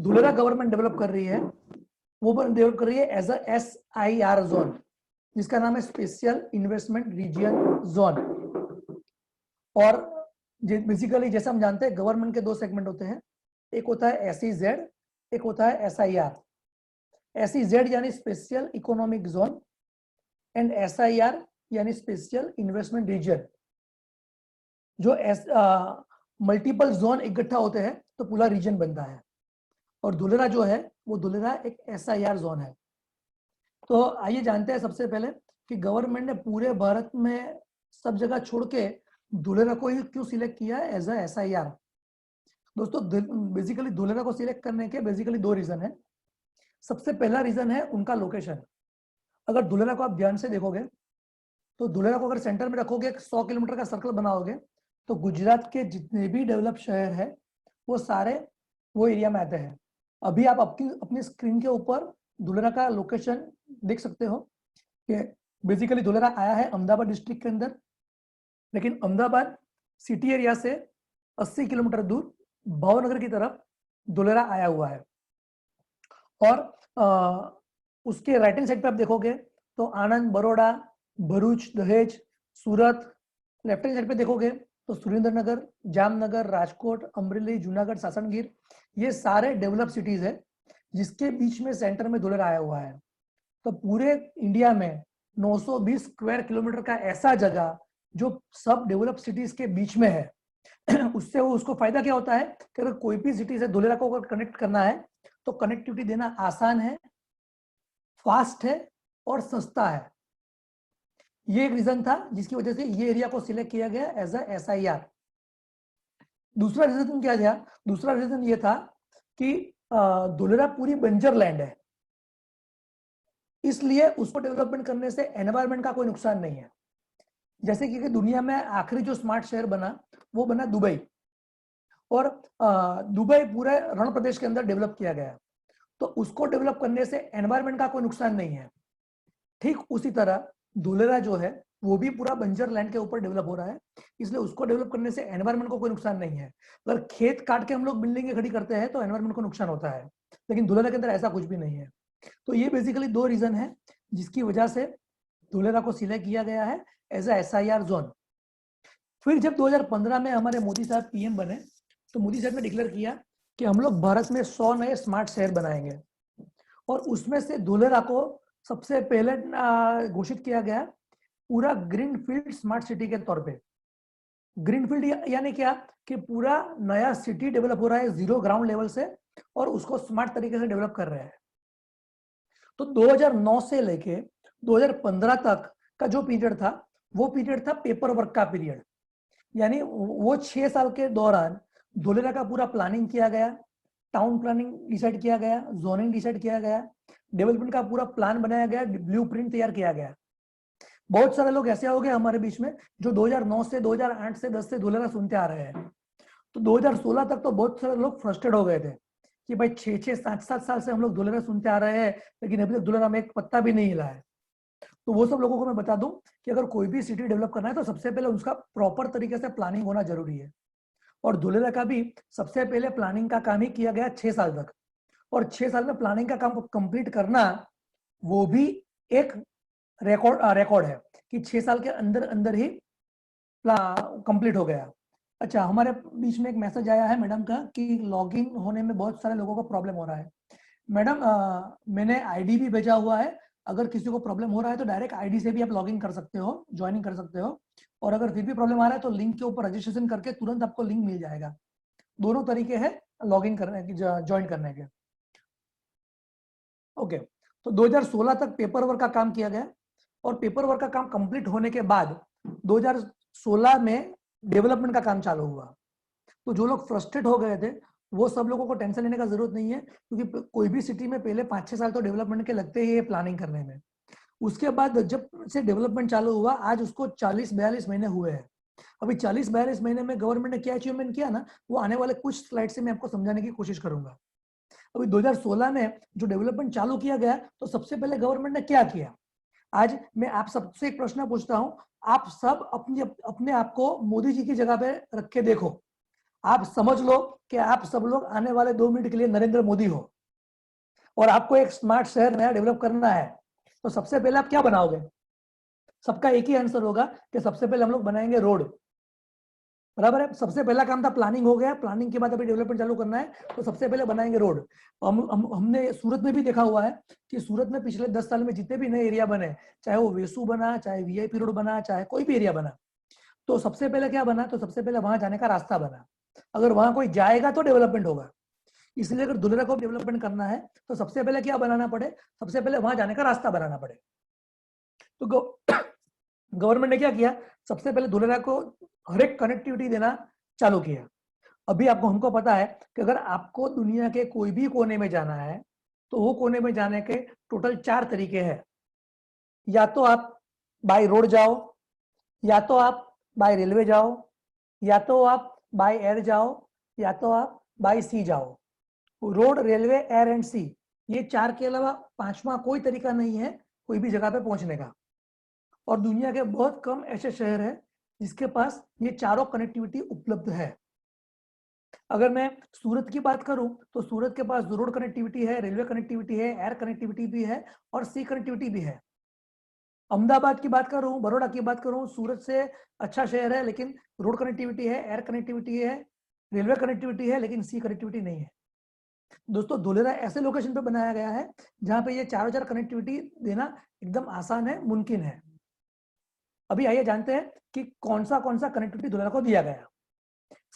Dholera government develop कर रही है, वो डेवलप कर रही है एज अ SIR जोन, जिसका नाम है स्पेशल इन्वेस्टमेंट रीजन जोन। और बेसिकली जैसे हम जानते हैं गवर्नमेंट के दो सेगमेंट होते हैं, एक होता है SEZ, एक होता है SIR। SEZ यानी special economic zone and SIR यानी स्पेशल इन्वेस्टमेंट रीजन। जो मल्टीपल जोन इकट्ठा होते हैं तो पूरा रीजन बनता है, और धुलेरा जो है वो धुलेरा एक SIR जोन है। तो आइए जानते हैं सबसे पहले कि गवर्नमेंट ने पूरे भारत में सब जगह छोड़ के धुलेरा को ही क्यों सिलेक्ट किया है एज अ SIR। दोस्तों बेसिकली धुलेरा को सिलेक्ट करने के बेसिकली दो रीजन है। सबसे पहला रीजन है उनका लोकेशन। अगर धुलेरा को आप ध्यान से देखोगे तो धुलेरा को अगर सेंटर में रखोगे, 100 किलोमीटर का सर्कल बनाओगे, तो गुजरात के जितने भी डेवलप शहर है वो सारे वो एरिया में आते हैं। अभी आप अपनी स्क्रीन के ऊपर धुलेरा का लोकेशन देख सकते हो कि बेसिकली धुलेरा आया है अहमदाबाद डिस्ट्रिक्ट के अंदर, लेकिन अहमदाबाद सिटी एरिया से 80 किलोमीटर दूर भावनगर की तरफ धुलेरा आया हुआ है। और उसके राइट हैंड साइड पे आप देखोगे तो आनंद, बड़ौदा, भरूच, दहेज, सूरत। लेफ्ट हैंड साइड पे देखोगे तो सुरेंद्रनगर, जामनगर, राजकोट, अमरेली, जूनागढ़, सासनगीर, ये सारे डेवलप सिटीज है जिसके बीच में सेंटर में धुलेरा आया हुआ है। तो पूरे इंडिया में 920 स्क्वायर किलोमीटर का ऐसा जगह जो सब डेवलप सिटीज के बीच में है उससे उसको फायदा क्या होता है कि अगर कोई भी सिटी से धुलेरा को अगर कनेक्ट करना है तो कनेक्टिविटी देना आसान है, फास्ट है और सस्ता है। ये एक रीजन था जिसकी वजह से ये एरिया को सिलेक्ट किया गया एज अ SIR। दूसरा रीजन क्या था? दूसरा रीजन ये था कि धुलेरा पूरी बंजर लैंड है, इसलिए उसको डेवलपमेंट करने से एनवायरमेंट का कोई नुकसान नहीं है। जैसे कि दुनिया में आखिरी जो स्मार्ट शहर बना वो बना दुबई, और दुबई पूरे रण प्रदेश के अंदर डेवलप किया गया, तो उसको डेवलप करने से एनवायरमेंट का कोई नुकसान नहीं है। ठीक उसी तरह धुलेरा जो है वो भी पूरा बंजर लैंड के ऊपर डेवलप हो रहा है, इसलिए उसको डेवलप करने से एनवायरमेंट को कोई नुकसान नहीं है। अगर खेत काट के हम लोग बिल्डिंगें खड़ी करते हैं तो एनवायरमेंट को नुकसान होता है, लेकिन धुलेरा के अंदर ऐसा कुछ भी नहीं है। तो ये बेसिकली दो रीजन है जिसकी वजह से धुलेरा को सिलेक्ट किया गया है एज अ SIR जोन। फिर जब 2015 में हमारे मोदी साहब PM बने तो मोदी साहब ने डिक्लेयर किया कि हम लोग भारत में 100 नए स्मार्ट शहर बनाएंगे, और उसमें से धुलेरा को सबसे पहले घोषित किया गया पूरा ग्रीन फील्ड स्मार्ट सिटी के तौर पे। ग्रीन फील्ड यानी क्या कि पूरा नया सिटी डेवलप हो रहा है जीरो ग्राउंड लेवल से, और उसको स्मार्ट तरीके से डेवलप कर रहे हैं। तो 2009 से लेके 2015 तक का जो पीरियड था वो पीरियड था पेपर वर्क का पीरियड। यानी वो 6 साल के दौरान धुलेरा का पूरा प्लानिंग किया गया, टाउन प्लानिंग डिसाइड किया गया, जोनिंग डिसाइड किया गया, डेवलपमेंट का पूरा प्लान बनाया गया, ब्लूप्रिंट तैयार किया गया। बहुत सारे लोग ऐसे हो गए हमारे बीच में जो 2009 से 2008 से 10 से धुलेरा सुनते आ रहे हैं, तो 2016 तक तो बहुत सारे लोग फ्रस्ट्रेट हो गए थे कि भाई 6-6, 7-7 साल से हम लोग धुलेरा सुनते आ रहे हैं लेकिन अभी तक धुलेरा में एक पत्ता भी नहीं हिला है। तो वो सब लोगों को मैं बता दूं कि अगर कोई भी सिटी डेवलप करना है तो सबसे पहले उसका प्रॉपर तरीके से प्लानिंग होना जरूरी है, और धुलेरा का भी सबसे पहले प्लानिंग का काम ही किया गया 6 साल तक, और 6 साल में प्लानिंग का काम कंप्लीट करना वो भी एक रिकॉर्ड है कि 6 साल के अंदर अंदर ही कंप्लीट हो गया। अच्छा, हमारे बीच में एक मैसेज आया है मैडम का कि लॉगिन होने में बहुत सारे लोगों को प्रॉब्लम हो रहा है। मैडम मैंने आईडी भी भेजा हुआ है, अगर किसी को प्रॉब्लम हो रहा है तो डायरेक्ट आईडी से भी आप लॉगिन कर सकते हो, ज्वाइनिंग कर सकते हो, और अगर फिर भी प्रॉब्लम आ रहा है तो लिंक के ऊपर रजिस्ट्रेशन करके तुरंत आपको लिंक मिल जाएगा। दोनों तरीके हैं लॉगिन करने के, ज्वाइन करने के। ओके, तो 2016 तक पेपर वर्क का काम किया गया, और पेपर वर्क का काम कंप्लीट होने के बाद 2016 में डेवलपमेंट का काम चालू हुआ। तो जो लोग फ्रस्ट्रेट हो गए थे वो सब लोगों को टेंशन लेने का जरूरत नहीं है, क्योंकि कोई भी सिटी में पहले 5-6 साल तो डेवलपमेंट के लगते ही है प्लानिंग करने में। उसके बाद जब से डेवलपमेंट चालू हुआ आज उसको 40-42 महीने हुए हैं। अभी 40-42 महीने में गवर्नमेंट ने क्या अचीवमेंट किया ना, वो आने वाले कुछ स्लाइड से मैं आपको समझाने की कोशिश करूंगा। अभी 2016 में जो डेवलपमेंट चालू किया गया तो सबसे पहले गवर्नमेंट ने क्या किया, आज मैं आप सबसे एक प्रश्न पूछता हूं, आप सब अपने आप को मोदी जी की जगह पे रख के देखो। आप समझ लो कि आप सब लोग आने वाले 2 मिनट के लिए नरेंद्र मोदी हो और आपको एक स्मार्ट शहर नया डेवलप करना है, तो सबसे पहले आप क्या बनाओगे? सबका एक ही आंसर होगा कि सबसे पहले हम लोग बनाएंगे रोड। बराबर है, सबसे पहला काम था प्लानिंग, हो गया, प्लानिंग के बाद अभी डेवलपमेंट चालू करना है, तो सबसे पहले बनाएंगे रोड। हमने सूरत में भी देखा हुआ है कि सूरत में पिछले 10 साल में जितने भी नए एरिया बने, चाहे वो वेसू बना, चाहे वीआईपी रोड बना, चाहे कोई भी एरिया बना, तो सबसे पहले क्या बना? तो सबसे पहले वहां जाने का रास्ता बना। अगर वहां कोई जाएगा तो डेवलपमेंट होगा। इसलिए अगर दुलेरा को डेवलपमेंट करना है तो सबसे पहले क्या बनाना पड़े? सबसे पहले वहां जाने का रास्ता बनाना पड़े। तो गवर्नमेंट ने क्या किया? सबसे पहले दुलेरा को हर एक कनेक्टिविटी देना चालू किया। अभी आपको हमको पता है कि अगर आपको दुनिया के कोई भी कोने में जाना है तो वो कोने में जाने के टोटल 4 तरीके हैं। या तो आप बाय रोड जाओ, या तो आप बाय रेलवे जाओ, या तो आप बाय एयर जाओ, या तो आप बाय सी जाओ। रोड, रेलवे, एयर एंड सी, ये 4 के अलावा 5वां कोई तरीका नहीं है कोई भी जगह पे पहुंचने का। और दुनिया के बहुत कम ऐसे शहर हैं जिसके पास ये चारों कनेक्टिविटी उपलब्ध है। अगर मैं सूरत की बात करूं तो सूरत के पास रोड कनेक्टिविटी है, रेलवे कनेक्टिविटी है, एयर कनेक्टिविटी भी है और सी कनेक्टिविटी भी है। अहमदाबाद की बात करूं, बड़ौदा की बात करूं, सूरत से अच्छा शहर है लेकिन रोड कनेक्टिविटी है, एयर कनेक्टिविटी है, रेलवे कनेक्टिविटी है, लेकिन सी कनेक्टिविटी नहीं है। दोस्तों, धुलेरा ऐसे लोकेशन पे बनाया गया है जहां पे ये चारों चार कनेक्टिविटी देना एकदम आसान है, मुमकिन है। अभी आइए जानते हैं कि कौन सा कनेक्टिविटी धुलेरा को दिया गया।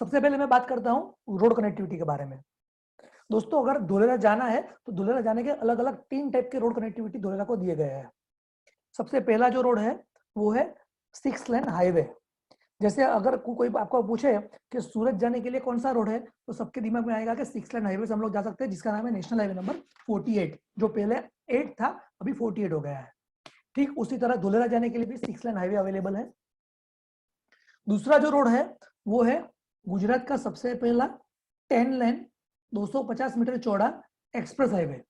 सबसे पहले मैं बात करता हूं रोड कनेक्टिविटी के बारे में। दोस्तों, अगर धुलेरा जाना है तो धुलेरा जाने के अलग अलग 3 टाइप के रोड कनेक्टिविटी धुलेरा को दिए गए हैं। सबसे पहला जो रोड है वो है 6 लेन हाईवे। जैसे अगर कोई आपको पूछे कि सूरत जाने के लिए कौन सा रोड है, तो सबके दिमाग में आएगा कि 6 लेन हाईवे से हम लोग जा सकते हैं, जिसका नाम है नेशनल हाईवे नंबर 48, जो पहले 8 था, अभी 48 हो गया है। ठीक उसी तरह धुलेरा जाने के लिए भी 6 लेन हाईवे अवेलेबल है। दूसरा जो रोड है वो है गुजरात का सबसे पहला 10 लेन 250 मीटर चौड़ा एक्सप्रेस हाईवे।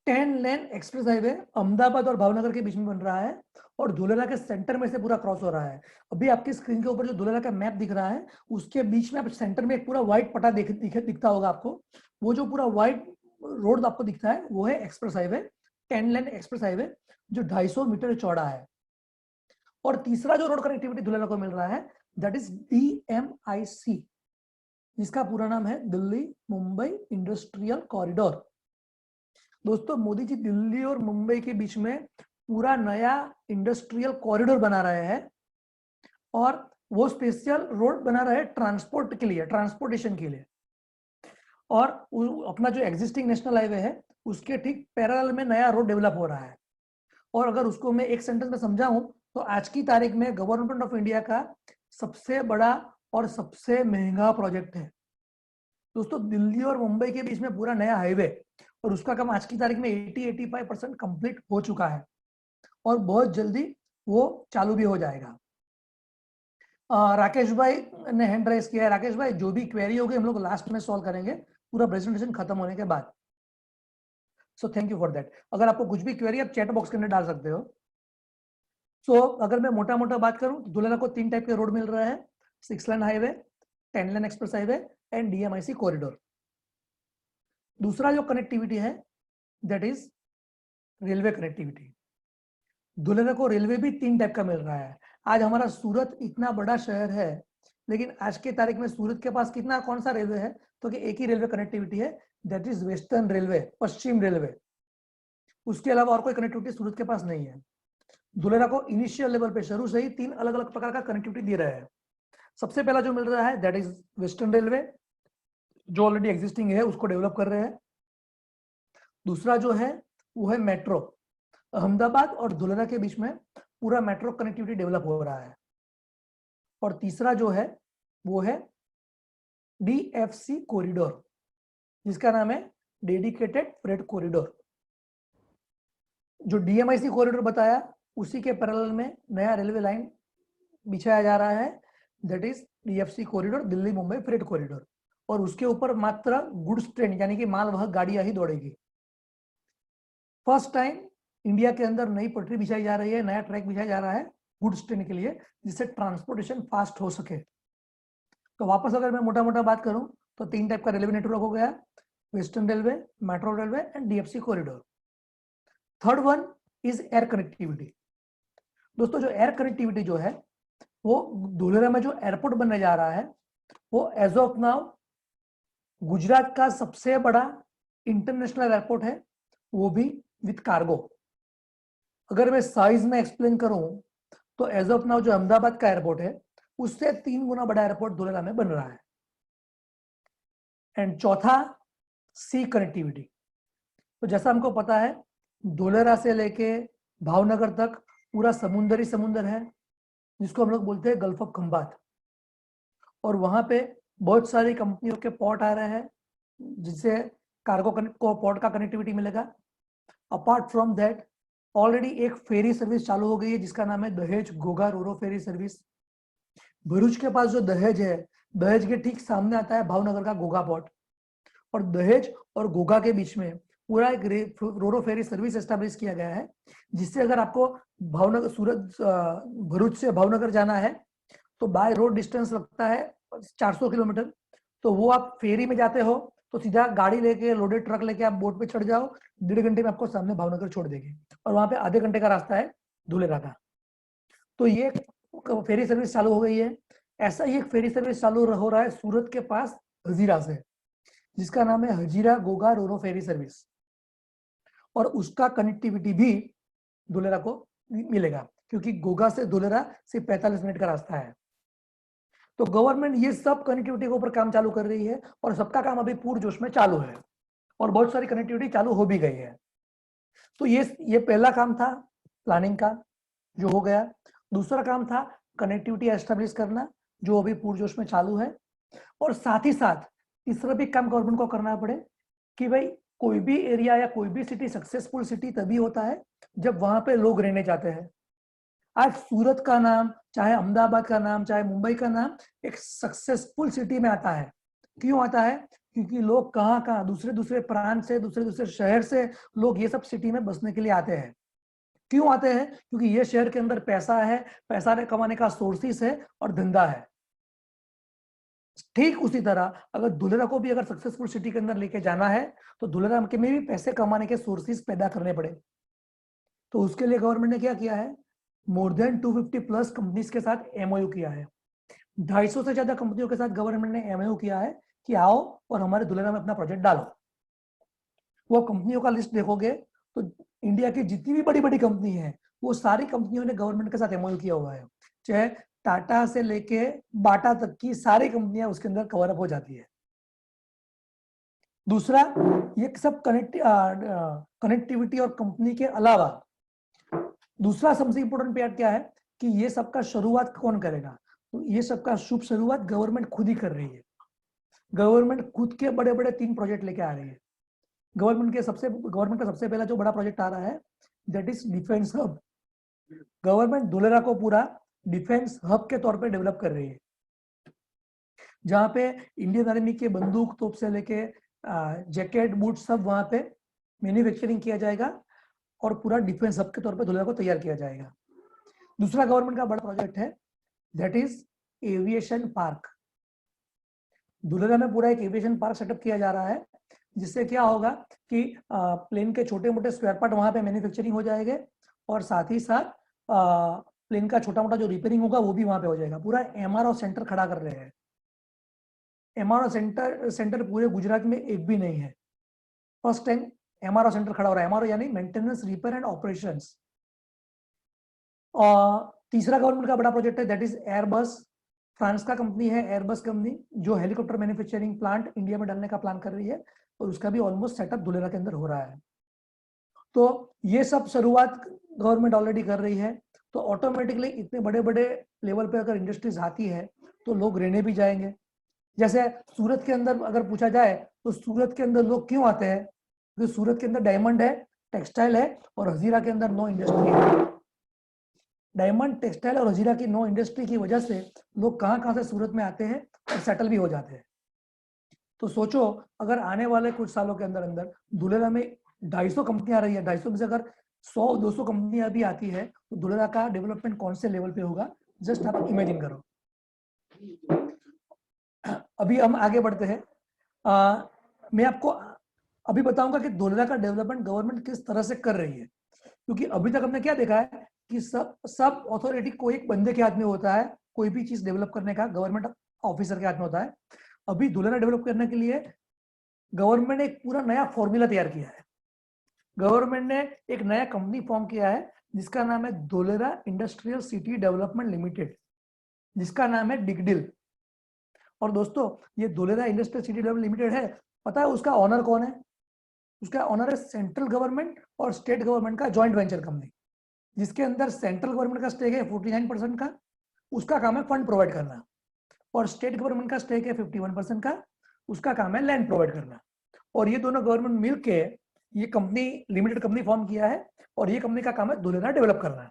10 लेन एक्सप्रेस हाईवे अहमदाबाद और भावनगर के बीच में बन रहा है और धुलेरा के सेंटर में से पूरा क्रॉस हो रहा है। अभी आपकी स्क्रीन के ऊपर जो धुलेरा का मैप दिख रहा है, उसके बीच में आप सेंटर में एक पूरा व्हाइट पट्टा दिखता होगा आपको। वो जो पूरा व्हाइट रोड आपको दिखता है वो है एक्सप्रेस हाईवे, 10 लेन एक्सप्रेस हाईवे, जो 250 मीटर चौड़ा है। और तीसरा जो रोड कनेक्टिविटी धुलेरा को मिल रहा है, दैट इज DMIC, जिसका पूरा नाम है दिल्ली मुंबई इंडस्ट्रियल कॉरिडोर। दोस्तों, मोदी जी दिल्ली और मुंबई के बीच में पूरा नया इंडस्ट्रियल कॉरिडोर बना रहे हैं और वो स्पेशल रोड बना रहे हैं ट्रांसपोर्ट के लिए, ट्रांसपोर्टेशन के लिए। और अपना जो एग्जिस्टिंग नेशनल हाईवे है उसके ठीक पैरेलल में नया रोड डेवलप हो रहा है। और अगर उसको मैं एक सेंटेंस में समझाऊं तो आज की तारीख में गवर्नमेंट ऑफ इंडिया का सबसे बड़ा और सबसे महंगा प्रोजेक्ट है। दोस्तों, दिल्ली और मुंबई के बीच में पूरा नया हाईवे, और उसका काम आज की तारीख में 80-85% कंप्लीट हो चुका है और बहुत जल्दी वो चालू भी हो जाएगा। राकेश भाई ने हैंड राइज किया है। राकेश भाई, जो भी क्वेरी होगी हम लोग लास्ट में सॉल्व करेंगे पूरा प्रेजेंटेशन खत्म होने के बाद। So thank you for that. अगर आपको कुछ भी क्वेरी आप चैट बॉक्स के अंदर डाल सकते हो। सो अगर मैं मोटा मोटा बात करूं तो धुलेरा को 3 टाइप के रोड मिल रहा है, 6 lane highway, 10 lane express highway and DMIC corridor. दूसरा जो कनेक्टिविटी है that is railway connectivity. Dholera को रेलवे भी 3 टाइप का मिल रहा है। आज हमारा सूरत इतना बड़ा शहर है, लेकिन आज के तारीख में सूरत के पास कितना कौन सा रेलवे है? तो कि एक ही रेलवे कनेक्टिविटी है, that is western railway, Paschim railway. उसके अलावा और कोई कनेक्टिविटी सूरत के पास नहीं है। धुलेरा को इनिशियल लेवल पे शुरू से ही 3 अलग अलग प्रकार का कनेक्टिविटी दे रहे हैं। सबसे पहला जो मिल रहा है दैट इज वेस्टर्न रेलवे, जो ऑलरेडी एग्जिस्टिंग है उसको डेवलप कर रहे हैं। दूसरा जो है वो है मेट्रो। अहमदाबाद और धुलेरा के बीच में पूरा मेट्रो कनेक्टिविटी डेवलप हो रहा है। और तीसरा जो है वो है DFC कॉरिडोर, जिसका नाम है डेडिकेटेड फ्रेट कॉरिडोर। जो DMIC कॉरिडोर बताया उसी के पैरेलल में नया रेलवे लाइन बिछाया जा रहा है, that is DFC corridor, Delhi Mumbai freight corridor. और उसके ऊपर मात्र गुड्स ट्रेन यानी कि मालवाहक गाड़ियां ही दौड़ेगी। फर्स्ट टाइम इंडिया के अंदर नई पटरी बिछाई जा रही है, नया ट्रैक बिछाया जा रहा है गुड्स ट्रेन के लिए, जिससे ट्रांसपोर्टेशन फास्ट हो सके। तो वापस अगर मैं मोटा मोटा बात करूं तो 3 टाइप का रेलवे नेटवर्क हो गया, western railway, metro railway and DFC corridor. Third one is air connectivity. दोस्तों जो एयर कनेक्टिविटी जो है वो धुलेरा में जो एयरपोर्ट बनने जा रहा है वो एज ऑफ नाउ गुजरात का सबसे बड़ा इंटरनेशनल एयरपोर्ट है, वो भी विथ कार्गो। अगर मैं साइज में एक्सप्लेन करूं तो एज ऑफ नाउ जो अहमदाबाद का एयरपोर्ट है उससे 3 गुना बड़ा एयरपोर्ट धुलेरा में बन रहा है। एंड चौथा सी कनेक्टिविटी। तो जैसा हमको पता है धुलेरा से लेके भावनगर तक पूरा समुंदर है जिसको हम लोग बोलते हैं गल्फ ऑफ खंबात, और वहां पे बहुत सारी कंपनियों के पोर्ट आ रहे हैं जिससे कार्गो को पोर्ट का कनेक्टिविटी मिलेगा। अपार्ट फ्रॉम दैट ऑलरेडी एक फेरी सर्विस चालू हो गई है जिसका नाम है दहेज घोघा रोरो फेरी सर्विस। भरूच के पास जो दहेज है, दहेज के ठीक सामने आता है भावनगर का घोघा पोर्ट, और दहेज और घोघा के बीच में पूरा एक रोरो फेरी सर्विस एस्टेब्लिश किया गया है जिससे अगर आपको भावनगर भरूच से भावनगर जाना है तो बाय रोड डिस्टेंस लगता है 400 किलोमीटर। तो वो आप फेरी में जाते हो तो सीधा गाड़ी लेके लोडेड ट्रक लेके आप बोट पे चढ़ जाओ, 1.5 घंटे में आपको सामने भावनगर छोड़ देगी, और वहां पे आधे घंटे का रास्ता है धुलेरा का। तो ये फेरी सर्विस चालू हो गई है। ऐसा ही एक फेरी सर्विस चालू हो रहा है सूरत के पास हजीरा से, जिसका नाम है हजीरा घोघा रोरो फेरी सर्विस, और उसका कनेक्टिविटी भी धुलेरा को मिलेगा क्योंकि घोघा से धुलेरा सिर्फ 45 मिनट का रास्ता है। तो गवर्नमेंट ये सब कनेक्टिविटी के ऊपर काम चालू कर रही है और सबका काम अभी पूर्ण जोश में चालू है और बहुत सारी कनेक्टिविटी चालू हो भी गई है। तो ये पहला काम था प्लानिंग का जो हो गया। दूसरा काम था कनेक्टिविटी एस्टेब्लिश करना जो अभी पूर्ण जोश में चालू है, और साथ ही साथ तीसरा भी काम गवर्नमेंट को करना पड़े कि भाई कोई भी एरिया या कोई भी सिटी सक्सेसफुल सिटी तभी होता है जब वहां पे लोग रहने जाते हैं। आज सूरत का नाम, चाहे अहमदाबाद का नाम, चाहे मुंबई का नाम एक सक्सेसफुल सिटी में आता है। क्यों आता है? क्योंकि लोग कहाँ कहाँ दूसरे दूसरे प्रांत से, दूसरे दूसरे शहर से लोग ये सब सिटी में बसने के लिए आते हैं। क्यों आते हैं? क्योंकि ये शहर के अंदर पैसा है, पैसा कमाने का सोर्सेस है और धंधा है। ठीक उसी तरह अगर धुलेरा को भी अगर सक्सेसफुल सिटी के अंदर लेके जाना है तो धुलेरा के में भी पैसे कमाने के सोर्सेस पैदा करने पड़े। तो उसके लिए गवर्नमेंट ने क्या किया है, मोर देन 250 प्लस कंपनीज के साथ एमओयू किया है। 250 से ज्यादा कंपनियों के साथ गवर्नमेंट ने एमओयू किया है कि आओ और हमारे धुलेरा में अपना प्रोजेक्ट डालो। वो कंपनियों का लिस्ट देखोगे तो इंडिया की जितनी भी बड़ी बड़ी कंपनी है वो सारी कंपनियों ने गवर्नमेंट के साथ एमओयू किया हुआ है। चाहे टाटा से लेके बाटा तक की सारी कंपनियां उसके अंदर कवर अप हो जाती है। दूसरा, ये सब कनेक्टिविटी और कंपनी के अलावा दूसरा सबसे इंपोर्टेंट पार्ट क्या है कि ये सबका शुरुआत कौन करेगा? तो ये सबका शुभ शुरुआत गवर्नमेंट खुद ही कर रही है। गवर्नमेंट खुद के बड़े बड़े 3 प्रोजेक्ट लेके आ रही है। गवर्नमेंट का सबसे पहला जो बड़ा प्रोजेक्ट आ रहा है that is defence hub. Government Dholera को पूरा डिफेंस हब के तौर पे डेवलप कर रही है, जहां पे इंडियन आर्मी के बंदूक तोप से लेके जैकेट बूट सब वहां पे मैन्युफैक्चरिंग किया जाएगा और पूरा डिफेंस हब के तौर पे धुलेरा को तैयार किया जाएगा। दूसरा गवर्नमेंट का बड़ा प्रोजेक्ट है that is aviation park. Dholera में पूरा एक एविएशन पार्क सेटअप किया जा रहा है जिससे क्या होगा कि प्लेन के छोटे मोटे स्पेयर पार्ट वहां पे मैन्युफैक्चरिंग हो जाएंगे और साथ ही साथ प्लेन का छोटा मोटा जो रिपेयरिंग होगा वो भी वहां पे हो जाएगा। पूरा एमआरओ सेंटर खड़ा कर रहे हैं। एमआरओ सेंटर पूरे गुजरात में एक भी नहीं है। फर्स्ट टाइम एमआरओ सेंटर खड़ा हो रहा है। एमआरओ यानी मेंटेनेंस, रिपेयर एंड ऑपरेशंस। और तीसरा गवर्नमेंट का बड़ा प्रोजेक्ट है दैट इज एयरबस। फ्रांस का कंपनी है एयरबस कंपनी जो हेलीकॉप्टर मैन्युफैक्चरिंग प्लांट इंडिया में डालने का प्लान कर रही है और उसका भी ऑलमोस्ट सेटअप धुलेरा के अंदर हो रहा है। तो ये सब शुरुआत गवर्नमेंट ऑलरेडी कर रही है। तो ऑटोमेटिकली इतने बड़े बड़े लेवल पे अगर इंडस्ट्रीज आती है तो लोग रहने भी जाएंगे। जैसे सूरत के अंदर अगर पूछा जाए तो सूरत के अंदर लोग क्यों आते हैं? क्योंकि सूरत के अंदर डायमंड है, टेक्सटाइल है और हजीरा के अंदर नो इंडस्ट्री है। डायमंड, टेक्सटाइल और हजीरा की नो इंडस्ट्री की वजह से लोग कहाँ से सूरत में आते हैं और सेटल भी हो जाते हैं। तो सोचो अगर आने वाले कुछ सालों के अंदर अंदर धुलेरा में 250 कंपनियां आ रही है, 250 में से अगर 100-200 कंपनियां भी आती है तो धुलेरा का डेवलपमेंट कौन से लेवल पे होगा, जस्ट आप इमेजिन करो। अभी हम आगे बढ़ते हैं। मैं आपको अभी बताऊंगा कि धोलेरा का डेवलपमेंट गवर्नमेंट किस तरह से कर रही है, क्योंकि अभी तक हमने क्या देखा है कि सब अथॉरिटी को एक बंदे के हाथ में होता है, कोई भी चीज डेवलप करने का गवर्नमेंट ऑफिसर के हाथ में होता है। अभी धोलेरा डेवलप करने के लिए गवर्नमेंट ने एक पूरा नया फॉर्मूला तैयार किया है। गवर्नमेंट ने एक नया कंपनी फॉर्म किया है जिसका नाम है Dholera industrial city development limited, जिसका नाम है डिगडिल। और दोस्तों ये Dholera industrial city development limited है, पता है उसका ऑनर कौन है? उसका ऑनर है सेंट्रल गवर्नमेंट और स्टेट गवर्नमेंट का जॉइंट वेंचर कंपनी, जिसके अंदर सेंट्रल गवर्नमेंट का स्टेक है 49% का, उसका काम है फंड प्रोवाइड करना, और स्टेट गवर्नमेंट का स्टेक है 51% का, उसका काम है लैंड प्रोवाइड करना। और ये दोनों गवर्नमेंट मिलके ये कंपनी लिमिटेड कंपनी फॉर्म किया है, और ये कंपनी का काम है धोलेरा डेवलप करना।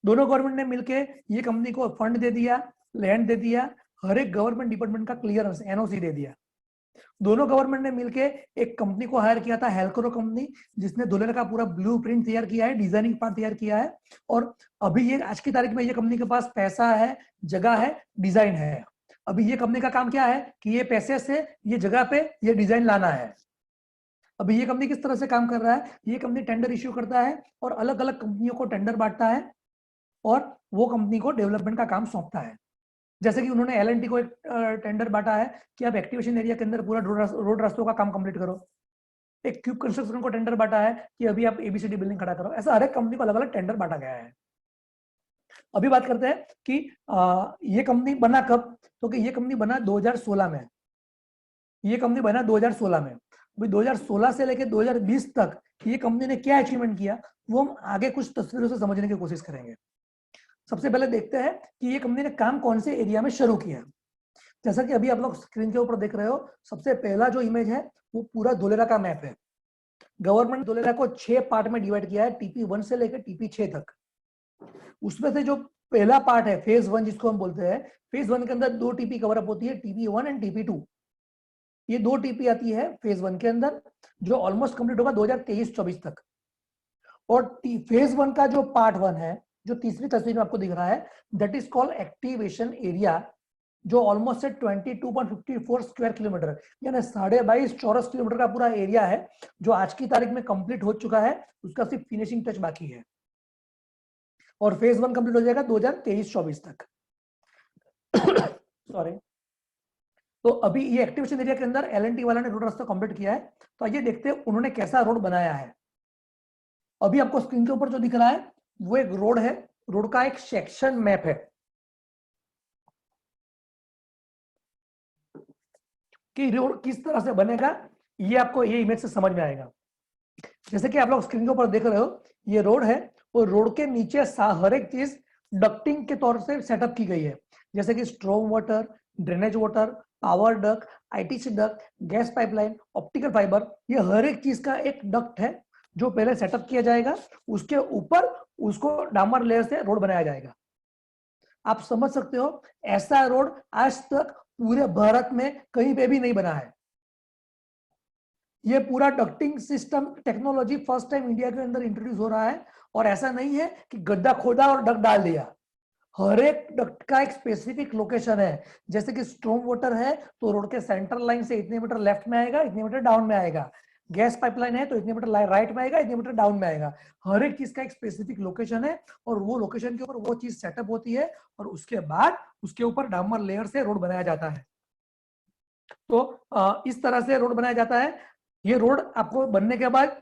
दोनों गवर्नमेंट ने मिलके ये कंपनी को फंड दे दिया, लैंड दे दिया, हर एक गवर्नमेंट डिपार्टमेंट का क्लियरेंस एनओसी दे दिया। दोनों गवर्नमेंट ने मिलके एक कंपनी को हायर किया था, हेल्कोरो कंपनी, जिसने धोलेरा का पूरा ब्लूप्रिंट तैयार किया है, डिजाइनिंग पार्ट तैयार किया है। और अभी ये आज की तारीख में ये कंपनी के पास पैसा है, जगह है, डिजाइन है। अभी ये कंपनी का काम क्या है कि ये पैसे से ये जगह पे ये डिजाइन लाना है। अभी ये कंपनी किस तरह से काम कर रहा है, ये कंपनी टेंडर इश्यू करता है और अलग अलग कंपनियों को टेंडर बांटता है और वो कंपनी को डेवलपमेंट का काम सौंपता है। जैसे कि उन्होंने एल को एक टेंडर बांटा है कि आप एक्टिवेशन एरिया के अंदर पूरा रोड रास्तों का काम कंप्लीट करो। एक क्यूब कंस्ट्रक्शन को टेंडर बांटा है कि अभी आप एबीसीडी बिल्डिंग खड़ा करो। ऐसा हर एक कंपनी को अलग अलग टेंडर बांटा गया है। अभी बात करते हैं कि ये कंपनी बना कब, तो कि ये कंपनी बना 2016 में। ये कंपनी बना 2016 में। अभी 2016 से लेकर 2020 तक ये कंपनी ने क्या अचीवमेंट किया वो हम आगे कुछ तस्वीरों से समझने की कोशिश करेंगे। सबसे पहले देखते हैं कि ये कंपनी ने काम कौन से एरिया में शुरू किया। जैसा कि अभी आप लोग स्क्रीन के ऊपर देख रहे हो, सबसे पहला जो इमेज है वो पूरा धोलेरा का मैप है। गवर्नमेंट धोलेरा को 6 पार्ट में डिवाइड किया है, टीपी 1 से लेकर टीपी 6 तक। उसमें से जो पहला पार्ट है फेज 1 जिसको हम बोलते हैं, फेज 1 के अंदर 2 टीपी कवर अप होती है, टीपी 1 एंड टीपी 2। ये 2 टीपी आती है फेज 1 के अंदर, जो ऑलमोस्ट कंप्लीट होगा 2023-24 तक। और फेज 1 का जो पार्ट 1 है, जो तीसरी तस्वीर में आपको दिख रहा है, that is called activation area, जो ऑलमोस्ट है 22.54 स्क्वायर किलोमीटर, यानी 22.5 चौरस किलोमीटर का पूरा एरिया है, जो आज की तारीख में कंप्लीट हो चुका है। उसका सिर्फ फिनिशिंग टच बाकी है और फेज 1 कंप्लीट हो जाएगा 2023-24 तक। सॉरी। तो अभी ये एक्टिवेशन एरिया के अंदर एल&टी वाला ने रोड रास्ता कंप्लीट किया है। तो आइए देखते हैं उन्होंने कैसा रोड बनाया है। अभी आपको स्क्रीन के ऊपर जो दिख रहा है वो एक रोड है, रोड का एक सेक्शन मैप है कि रोड किस तरह से बनेगा। ये आपको ये इमेज से समझ में आएगा। जैसे कि आप लोग स्क्रीन के ऊपर देख रहे हो, ये रोड है और रोड के नीचे हर एक चीज डक्टिंग के तौर से सेटअप की गई है, जैसे कि storm water, drainage water, power duct, ITC duct, gas pipeline, optical fibre, ये हर एक चीज का एक डक्ट है जो पहले सेटअप किया जाएगा। उसके ऊपर उसको डामर लेयर से रोड बनाया जाएगा। आप समझ सकते हो ऐसा रोड आज तक पूरे भारत में कहीं पे भी नहीं बना है। ये पूरा ducting system technology first time India के अंदर इंट्रोड्यूस हो रहा है। और ऐसा नहीं है कि गड्ढा खोदा और डक्ट डाल दिया, हर एक डक्ट का एक स्पेसिफिक लोकेशन है। जैसे कि स्ट्रॉम वाटर है तो रोड के सेंट्रल लाइन से इतने मीटर लेफ्ट में आएगा, इतने मीटर डाउन में आएगा। गैस पाइपलाइन है तो इतने मीटर राइट में आएगा, इतने मीटर डाउन में आएगा। हर एक चीज का एक स्पेसिफिक लोकेशन है और वो लोकेशन के ऊपर वो चीज सेटअप होती है और उसके बाद उसके ऊपर डामर लेयर से रोड बनाया जाता है। तो इस तरह से रोड बनाया जाता है। ये रोड आपको बनने के बाद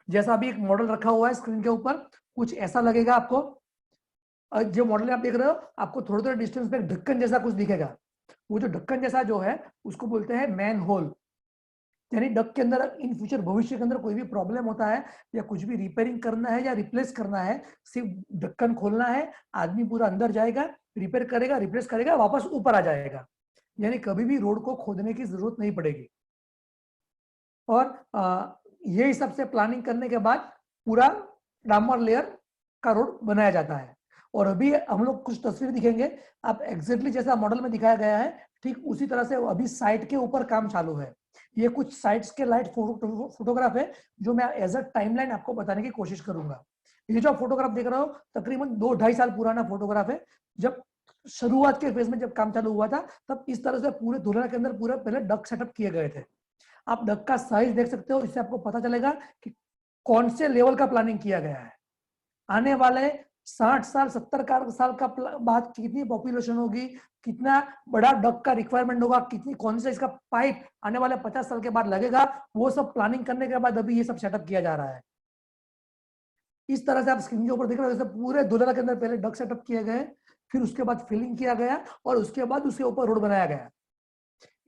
जैसा अभी एक मॉडल रखा हुआ है स्क्रीन के ऊपर, कुछ ऐसा लगेगा आपको। जो मॉडल आप देख रहे हो आपको थोड़े थोड़े डिस्टेंस पे ढक्कन जैसा कुछ दिखेगा। वो जो ढक्कन जैसा जो है उसको बोलते हैं मैन होल। यानी डक के अंदर इन फ्यूचर भविष्य के अंदर कोई भी प्रॉब्लम होता है या कुछ भी रिपेयरिंग करना है या रिप्लेस करना है, सिर्फ ढक्कन खोलना है, आदमी पूरा अंदर जाएगा, रिपेयर करेगा, रिप्लेस करेगा, वापस ऊपर आ जाएगा। यानी कभी भी रोड को खोदने की जरूरत नहीं पड़ेगी। और ये हिसाब से प्लानिंग करने के बाद पूरा डामर लेयर का रोड बनाया जाता है। और अभी हम लोग कुछ तस्वीर दिखेंगे, आप एग्जैक्टली जैसा मॉडल में दिखाया गया है ठीक उसी तरह से अभी साइट के ऊपर काम चालू है। ये कुछ साइट्स के लाइट फोटोग्राफ है जो मैं एज अ टाइमलाइन आपको बताने की कोशिश करूंगा। ये जो आप फोटोग्राफ देख रहे हो तकरीबन 2-2.5 साल पुराना फोटोग्राफ है, जब शुरुआत के फेज में जब काम चालू हुआ था तब इस तरह से पूरे धुलेरा के अंदर पूरे पहले डक सेटअप किए गए थे। आप डक का साइज देख सकते हो, इससे आपको पता चलेगा कि कौन से लेवल का प्लानिंग किया गया है। आने वाले 60 साल 70 साल का बाद कितनी पॉपुलेशन होगी, कितना बड़ा डक का रिक्वायरमेंट होगा, कितनी कौन सा इसका पाइप आने वाले 50 साल के बाद लगेगा, वो सब प्लानिंग करने के बाद अभी ये सब सेटअप किया जा रहा है। इस तरह से आप स्क्रीन के ऊपर देख रहे हो, जैसे पूरे धुलेरा के अंदर पहले डक सेटअप किए गए, फिर उसके बाद फिलिंग किया गया और उसके बाद उसके ऊपर रोड बनाया गया।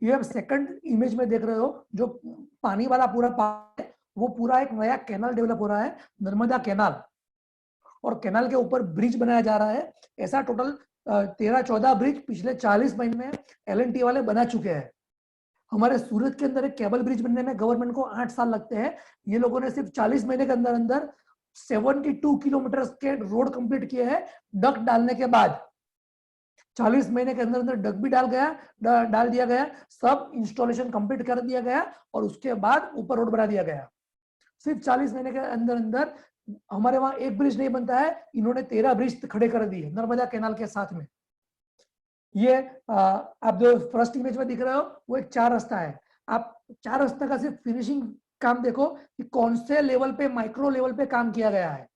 ये आप सेकंड इमेज में देख रहे हो, जो पानी वाला पूरा पार्ट है वो पूरा एक नया कैनाल डेवलप हो रहा है, नर्मदा कैनाल, और कैनाल के ऊपर ब्रिज बनाया जा रहा है। ऐसा टोटल 13-14 ब्रिज पिछले 40 महीने में L&T वाले बना चुके हैं। हमारे सूरत के अंदर एक केबल ब्रिज बनने में गवर्नमेंट को 8 साल लगते हैं, ये लोगों ने सिर्फ 40 महीने के अंदर अंदर 72 किलोमीटर के रोड कंप्लीट किए हैं। डक डालने के बाद 40 महीने के अंदर अंदर डक भी डाल दिया गया, सब इंस्टॉलेशन कंप्लीट कर दिया गया और उसके बाद ऊपर रोड बना दिया गया। सिर्फ 40 महीने के अंदर अंदर हमारे वहां एक ब्रिज नहीं बनता है, इन्होंने 13 ब्रिज खड़े कर दिए नर्मदा कैनाल के साथ में। ये आप जो फर्स्ट इमेज में दिख रहे हो वो एक 4 रास्ता है। आप 4 रास्ता का सिर्फ फिनिशिंग काम देखो कि कौन से लेवल पे, माइक्रो लेवल पे काम किया गया है।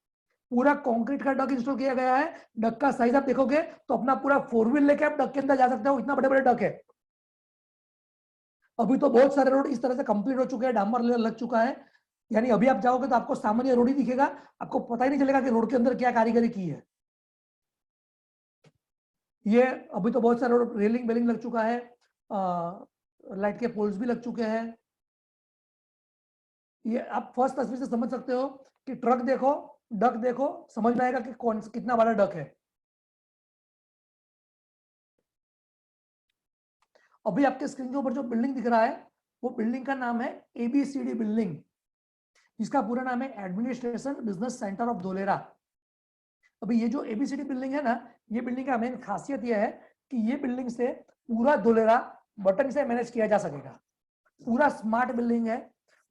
पूरा कंक्रीट का डक इंस्टॉल किया गया है। डक का साइज आप देखोगे तो अपना पूरा 4 व्हील लेके आप डक के अंदर जा सकते हो, इतना बड़े बड़े डक है। अभी तो बहुत सारे रोड इस तरह से कंप्लीट हो चुके हैं, डामर लग चुका है, यानी अभी आप जाओगे तो आपको सामान्य रोड ही दिखेगा, आपको पता ही नहीं चलेगा कि रोड के अंदर क्या कारीगरी की है। ये अभी तो बहुत सारे रोड रेलिंग बेलिंग लग चुका है, लाइट के पोल्स भी लग चुके हैं। ये आप फर्स्ट तस्वीर से समझ सकते हो कि ट्रक देखो, डक देखो, समझ में आएगा कि कौन कितना बड़ा डक है। अभी आपके स्क्रीन के ऊपर जो बिल्डिंग दिख रहा है वो बिल्डिंग का नाम है ABCD बिल्डिंग, जिसका पूरा नाम है administration business centre of Dholera. अभी ये जो ABCD बिल्डिंग है ना, ये बिल्डिंग का मेन खासियत यह है कि ये बिल्डिंग से पूरा धोलेरा बटन से मैनेज किया जा सकेगा। पूरा स्मार्ट बिल्डिंग है,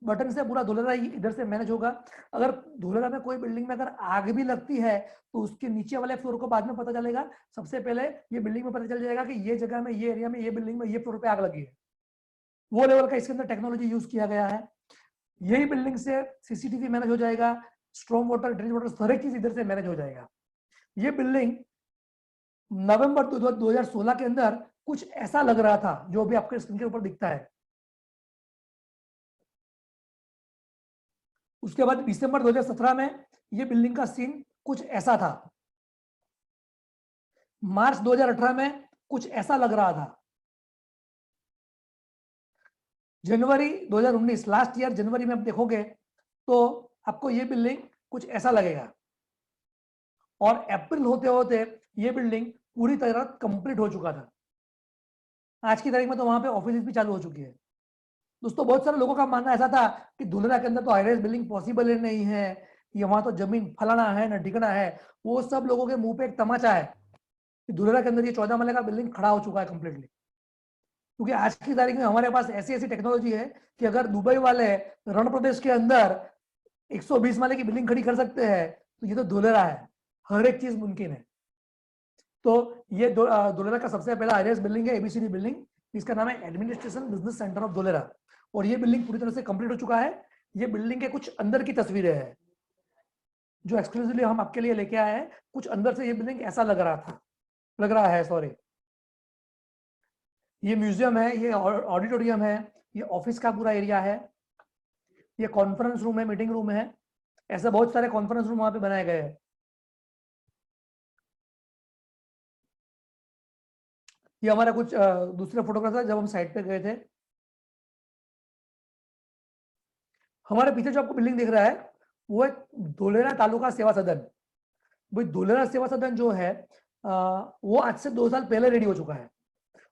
बटन से पूरा धोलेरा इधर से मैनेज होगा। अगर धोलेरा में कोई बिल्डिंग में अगर आग भी लगती है तो उसके नीचे वाले फ्लोर को बाद में पता चलेगा, सबसे पहले ये बिल्डिंग में पता चल जाएगा कि ये जगह में, ये एरिया में, ये बिल्डिंग में, ये फ्लोर पे आग लगी है। वो लेवल का इसके अंदर टेक्नोलॉजी यूज किया गया है। यही बिल्डिंग से CCTV मैनेज हो जाएगा, स्ट्रॉम वाटर, ड्रेन वाटर, हर एक चीज इधर से मैनेज हो जाएगा। ये बिल्डिंग नवंबर 2016 के अंदर कुछ ऐसा लग रहा था जो अभी आपके स्क्रीन के ऊपर दिखता है। उसके बाद दिसंबर 2017 में ये बिल्डिंग का सीन कुछ ऐसा था। मार्च 2018 में कुछ ऐसा लग रहा था। जनवरी 2019, लास्ट ईयर जनवरी में आप देखोगे तो आपको ये बिल्डिंग कुछ ऐसा लगेगा, और अप्रैल होते होते ये बिल्डिंग पूरी तरह कंप्लीट हो चुका था। आज की तारीख में तो वहां पे ऑफिस भी चालू हो चुकी है। दोस्तों, बहुत सारे लोगों का मानना ऐसा था कि धुलेरा के अंदर तो हाईराइज बिल्डिंग पॉसिबल ही नहीं है, ये वहां तो जमीन फलाना है ना ढिकना है। वो सब लोगों के मुंह पे एक तमाचा है कि धुलेरा के अंदर ये 14 माले का बिल्डिंग खड़ा हो चुका है कंप्लीटली। क्योंकि आज की तारीख में हमारे पास ऐसी ऐसी टेक्नोलॉजी है कि अगर दुबई वाले रण प्रदेश के अंदर 120 माले की बिल्डिंग खड़ी कर सकते हैं तो ये तो धुलेरा है, हर एक चीज मुमकिन है। तो ये धुलेरा का सबसे पहला हाईराइज बिल्डिंग है ABCD बिल्डिंग, इसका नाम है administration business centre of Dholera, और ये बिल्डिंग पूरी तरह से कंप्लीट हो चुका है। ये बिल्डिंग के कुछ अंदर की तस्वीरें हैं जो एक्सक्लूसिवली हम आपके लिए लेके आए हैं। कुछ अंदर से ये बिल्डिंग ऐसा लग रहा है सॉरी। ये म्यूजियम है, ये ऑडिटोरियम है, ये ऑफिस का पूरा एरिया है, ये कॉन्फ्रेंस रूम है, मीटिंग रूम है। ऐसे बहुत सारे कॉन्फ्रेंस रूम वहां पे बनाए गए हैं। ये हमारा कुछ दूसरे फोटोग्राफर जब हम साइट पे गए थे। हमारे पीछे जो आपको बिल्डिंग दिख रहा है वो एक धोलेरा तालुका सेवा सदन। भाई धोलेरा सेवा सदन जो है वो आज से 2 साल पहले रेडी हो चुका है,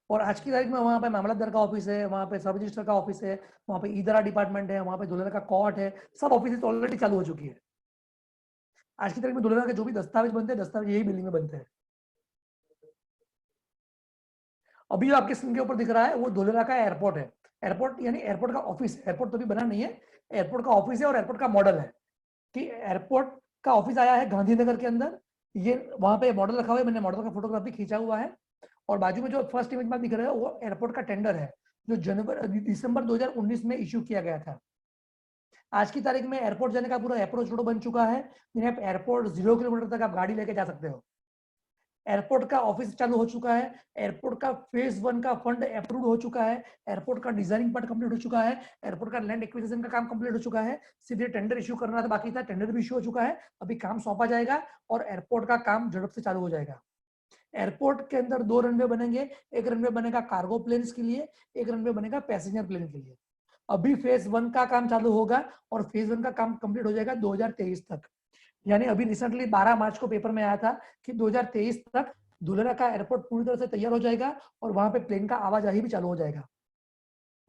और आज की तारीख में वहाँ पे मामलतदार का ऑफिस है, वहाँ पे सब रजिस्टर का ऑफिस है, वहाँ पे ईदरा डिपार्टमेंट है, वहाँ पे धोलेरा का कोर्ट है, सब ऑफिस ऑलरेडी चालू हो चुकी है। आज की तारीख में धोलेरा के जो भी दस्तावेज बनते हैं, दस्तावेज यही बिल्डिंग में बनते हैं। अभी जो आपके स्क्रीन के ऊपर दिख रहा है वो धोलेरा का एयरपोर्ट है। एयरपोर्ट यानी एयरपोर्ट का ऑफिस, एयरपोर्ट तो अभी बना नहीं है, एयरपोर्ट का ऑफिस है और एयरपोर्ट का मॉडल है कि एयरपोर्ट का ऑफिस आया है गांधीनगर के अंदर। ये वहां पे मॉडल रखा हुआ है, मैंने मॉडल का फोटोग्राफी खींचा हुआ है। और बाजू में जो फर्स्ट इमेज में दिख रहा है वो एयरपोर्ट का टेंडर है जो दिसंबर 2019 में इश्यू किया गया था। आज की तारीख में एयरपोर्ट जाने का पूरा अप्रोच रोड बन चुका है। एयरपोर्ट 0 किलोमीटर तक आप गाड़ी लेके जा सकते हो। एयरपोर्ट का ऑफिस चालू हो चुका है। एयरपोर्ट का फेज 1 का फंड अप्रूव हो चुका है। एयरपोर्ट का डिजाइनिंग पार्ट कंप्लीट हो चुका है। एयरपोर्ट का लैंड एक्विजिशन का काम कंप्लीट हो चुका है। सीधे टेंडर इश्यू करना था बाकी था, टेंडर भी इश्यू हो चुका है। अभी काम सौंपा जाएगा और एयरपोर्ट का काम झड़प से चालू हो जाएगा। एयरपोर्ट के अंदर 2 रनवे बनेंगे। एक रनवे बनेगा कार्गो प्लेन्स के लिए, एक रनवे बनेगा पैसेंजर प्लेन के लिए। अभी फेज 1 का काम चालू होगा और फेज 1 का काम कंप्लीट हो जाएगा 2023 तक। यानी अभी रिसेंटली 12 मार्च को पेपर में आया था कि 2023 तक धुलेरा का एयरपोर्ट पूरी तरह से तैयार हो जाएगा और वहां पे प्लेन का आवाजाही भी चालू हो जाएगा।